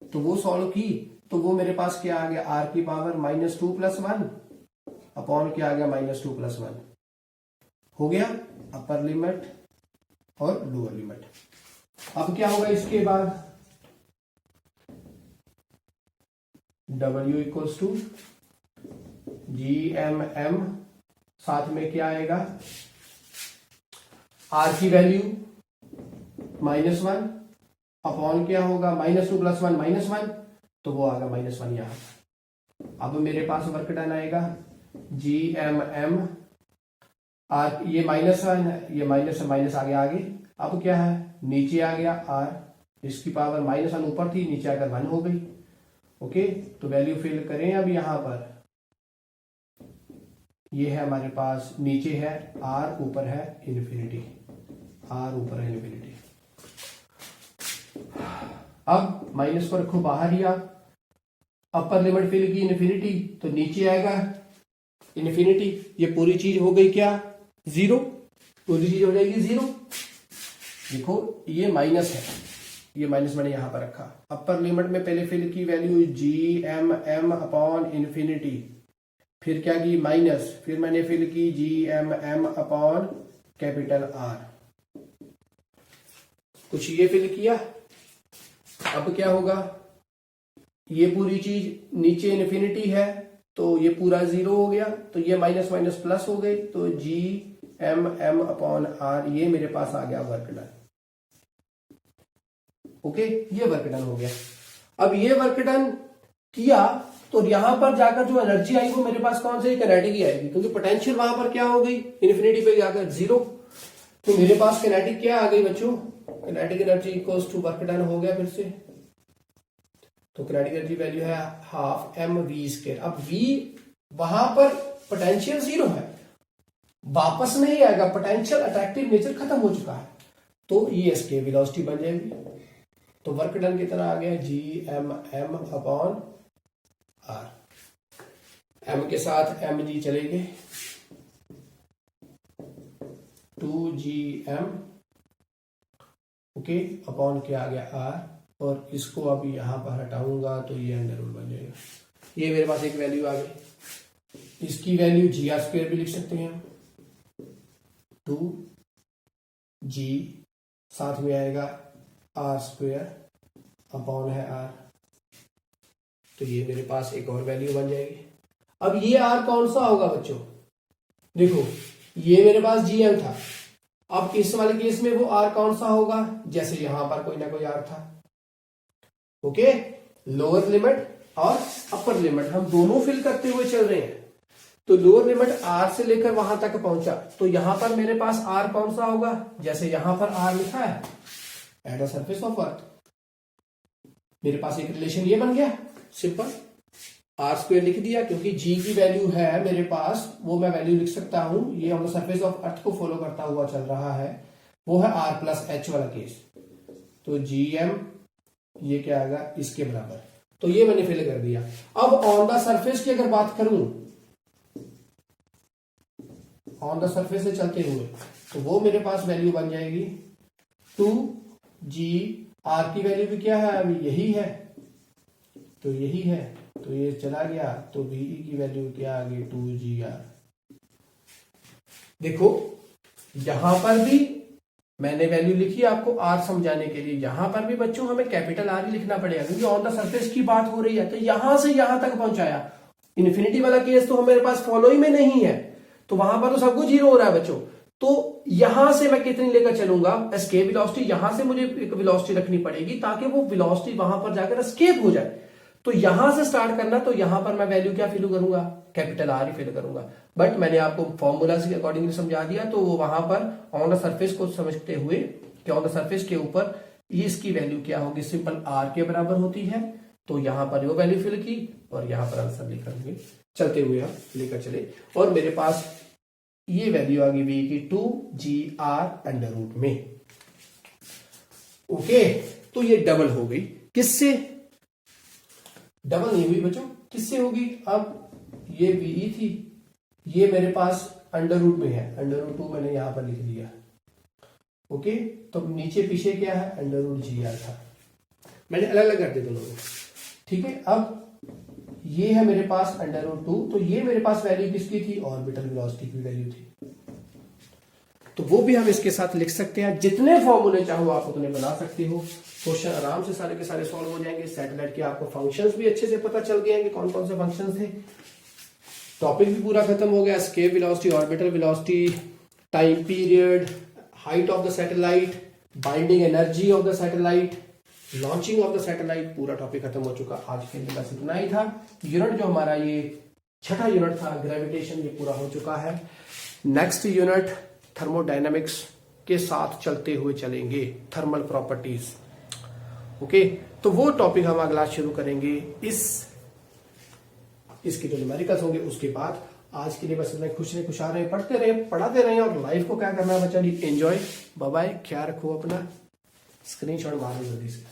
तो वो सॉल्व की, तो वो मेरे पास क्या आ गया, R की पावर -2 + 1 अपॉन क्या आ गया, -2 + 1 हो गया, अपर लिमिट और लोअर लिमिट। अब क्या होगा इसके बाद, W equals to G M M, साथ में क्या आएगा, R की वैल्यू -1 अपॉन क्या होगा, -2 + 1 -1, तो वो आएगा -1 यहां। अब मेरे पास वर्क डन आएगा, जी एम एम, आर, ये -1 है, ये माइनस से माइनस आगे, अब क्या है, नीचे आ गया R, इसकी पावर -1 ऊपर थी, नीचे आकर 1 हो गई। ओके, तो वैल्यू फिल करें अब यहां पर, ये है हमारे पास, नीचे है R, ऊपर है इन्फिनिटी, R ऊपर है इन्फिनिटी। अब माइनस को रखो बाहर ही, आप अपर लिमिट फिल की इन्फिनिटी, तो नीचे आएगा इन्फिनिटी, ये पूरी चीज हो गई क्या, 0, पूरी चीज हो जाएगी 0। देखो ये माइनस है, ये माइनस मैंने यहां पर रखा। अपर लिमिट में पहले फिल की value G M M upon infinity, फिर क्या की माइनस, फिर मैंने फिल की G M M upon capital R, कुछ ये फिल किया। अब क्या होगा, ये पूरी चीज नीचे इन्फिनिटी है, तो ये पूरा 0 हो गया, तो ये माइनस माइनस प्लस हो गई, तो G M M upon R, ये मेरे पास आ गया वर्क डन। ओके, ये वर्क डन हो गया। अब ये वर्क डन किया तो यहां पर जाकर जो एनर्जी आई वो मेरे पास कौन सी किनेटिक ही आएगी, क्योंकि पोटेंशियल वहां पर क्या हो गई, इन्फिनिटी पे जाकर जीरो। तो मेरे पास किनेटिक क्या आ गई बच्चों, kinetic energy equals to work done हो गया फिर से। तो किनेटिक एनर्जी वैल्यू है हाफ एम वी स्क्वायर। अब वी वहां पर पोटेंशियल जीरो है, वापस नहीं आएगा, पोटेंशियल अट्रैक्टिव नेचर खत्म हो चुका है, तो ये एस्केप वेलोसिटी बन जाएगी। तो वर्क डन कितना आ गया, G M M upon R. M के साथ एम जी चले गए, 2gm ओके अपॉन क्या आ गया आर, और इसको अब यहां पर हटाऊंगा तो ये अंडर रूट बन जाएगा। ये मेरे पास एक वैल्यू आ गई, इसकी वैल्यू जी आर स्क्वायर भी लिख सकते हैं, 2g साथ में आएगा आर स्क्वायर अपॉन है आर। तो ये मेरे पास एक और वैल्यू बन जाएगी। अब ये आर कौन सा होगा बच्चों, देखो ये मेरे पास जीएम था, अब इस वाले केस में वो आर कौन सा होगा, जैसे यहां पर कोई ना कोई आर था। ओके, लोअर लिमिट और अपर लिमिट हम दोनों फिल करते हुए चल रहे हैं। तो लोअर लिमिट आर से लेकर वहां तक पहुंचा, तो यहां पर मेरे पास आर कौन सा होगा, जैसे यहां पर आर लिखा है at the surface of earth, मेरे पास एक रिलेशन ये बन गया सिंपल, आर स्क्वायर लिख दिया, क्योंकि जी की वैल्यू है मेरे पास, वो मैं वैल्यू लिख सकता हूं, ये on the surface of earth को फॉलो करता हुआ चल रहा है, वो है आर प्लस एच वाला केस। तो जी एम ये क्या आएगा इसके बराबर, तो ये मैंने फिल कर दिया। अब ऑन द सरफेस की अगर बात करूं, ऑन द सरफेस से चलते हुए, तो वो मेरे पास वैल्यू बन जाएगी 2g, आर की वैल्यू भी क्या है अभी यही है, तो यही है, तो ये चला गया, तो VE की वैल्यू क्या आ गई 2gr। देखो यहां पर भी मैंने वैल्यू लिखी आपको आर समझाने के लिए, यहां पर भी बच्चों हमें कैपिटल आर ही लिखना पड़ेगा, क्योंकि ऑन द सरफेस की बात हो रही है। तो यहां से यहां तक पहुंचाया, इन्फिनिटी वाला केस तो मेरे पास फॉलो ही में नहीं है, तो वहां पर तो सब कुछ जीरो हो रहा है बच्चों। तो यहां से मैं कितनी लेकर चलूंगा, एस्केप वेलोसिटी, यहां से मुझे एक वेलोसिटी रखनी पड़ेगी ताकि वो वेलोसिटी वहां पर जाकर एस्केप हो जाए। तो यहां से स्टार्ट करना, तो यहां पर मैं वैल्यू क्या फिल करूंगा, कैपिटल आर ही फिल करूंगा। बट मैंने आपको फॉर्मूला के अकॉर्डिंगली समझा दिया, तो वो वहां पर ऑन द सरफेस को समझते हुए कि ऑन द सरफेस के ऊपर ये इसकी वैल्यू क्या होगी, सिंपल आर के बराबर होती है। तो यहां पर वो वैल्यू फिल की और यहां पर आंसर लिख रहे चलते हुए हम लेकर चले, और मेरे पास ये वैल्यू आ गई वी की 2gr अंडर रूट में। ओके, तो ये डबल हो गई, किससे, डबल नहीं हुई बच्चों, किससे होगी, अब ये VE थी, ये मेरे पास अंडर रूट में है, अंडर रूट 2 मैंने यहां पर लिख दिया। ओके, तो नीचे पीछे क्या है, अंडर रूट GR था, मैंने अलग अलग कर दिया दोनों को। ठीक है, अब ये है मेरे पास अंडर रूट 2, तो ये मेरे पास वैल्यू किसकी थी, ऑर्बिटल वेलोसिटी की वैल्यू थी, तो वो भी हम इसके साथ लिख सकते हैं। जितने फॉर्मूले चाहो आप उतने बना सकते हो, क्वेश्चन आराम से सारे के सारे सॉल्व हो जाएंगे। सैटेलाइट के आपको फंक्शंस भी अच्छे से पता चल गए हैं कि कौन कौन से फंक्शंस थे, टॉपिक भी पूरा खत्म हो गया, escape velocity, orbital velocity, time period, height of the satellite, binding energy of the satellite, launching of the satellite, पूरा टॉपिक खत्म हो चुका। आज के लिए बस इतना ही था। यूनिट जो हमारा ये छठा यूनिट था ग्रेविटेशन, ये पूरा हो चुका है। नेक्स्ट यूनिट थर्मोडायनामिक्स के साथ चलते हुए चलेंगे, थर्मल प्रॉपर्टीज। ओके, तो वो टॉपिक हम अगला शुरू करेंगे, इसके जो न्यूमेरिकल्स होंगे उसके बाद। आज के लिए बस इतना, खुश रहे, खुशहाल रहे, पढ़ते रहे, पढ़ाते रहे, और लाइफ को क्या करना है बच्चा, एंजॉय। बाय बाय, ख्याल रखो अपना, स्क्रीनशॉट मारो जल्दी से।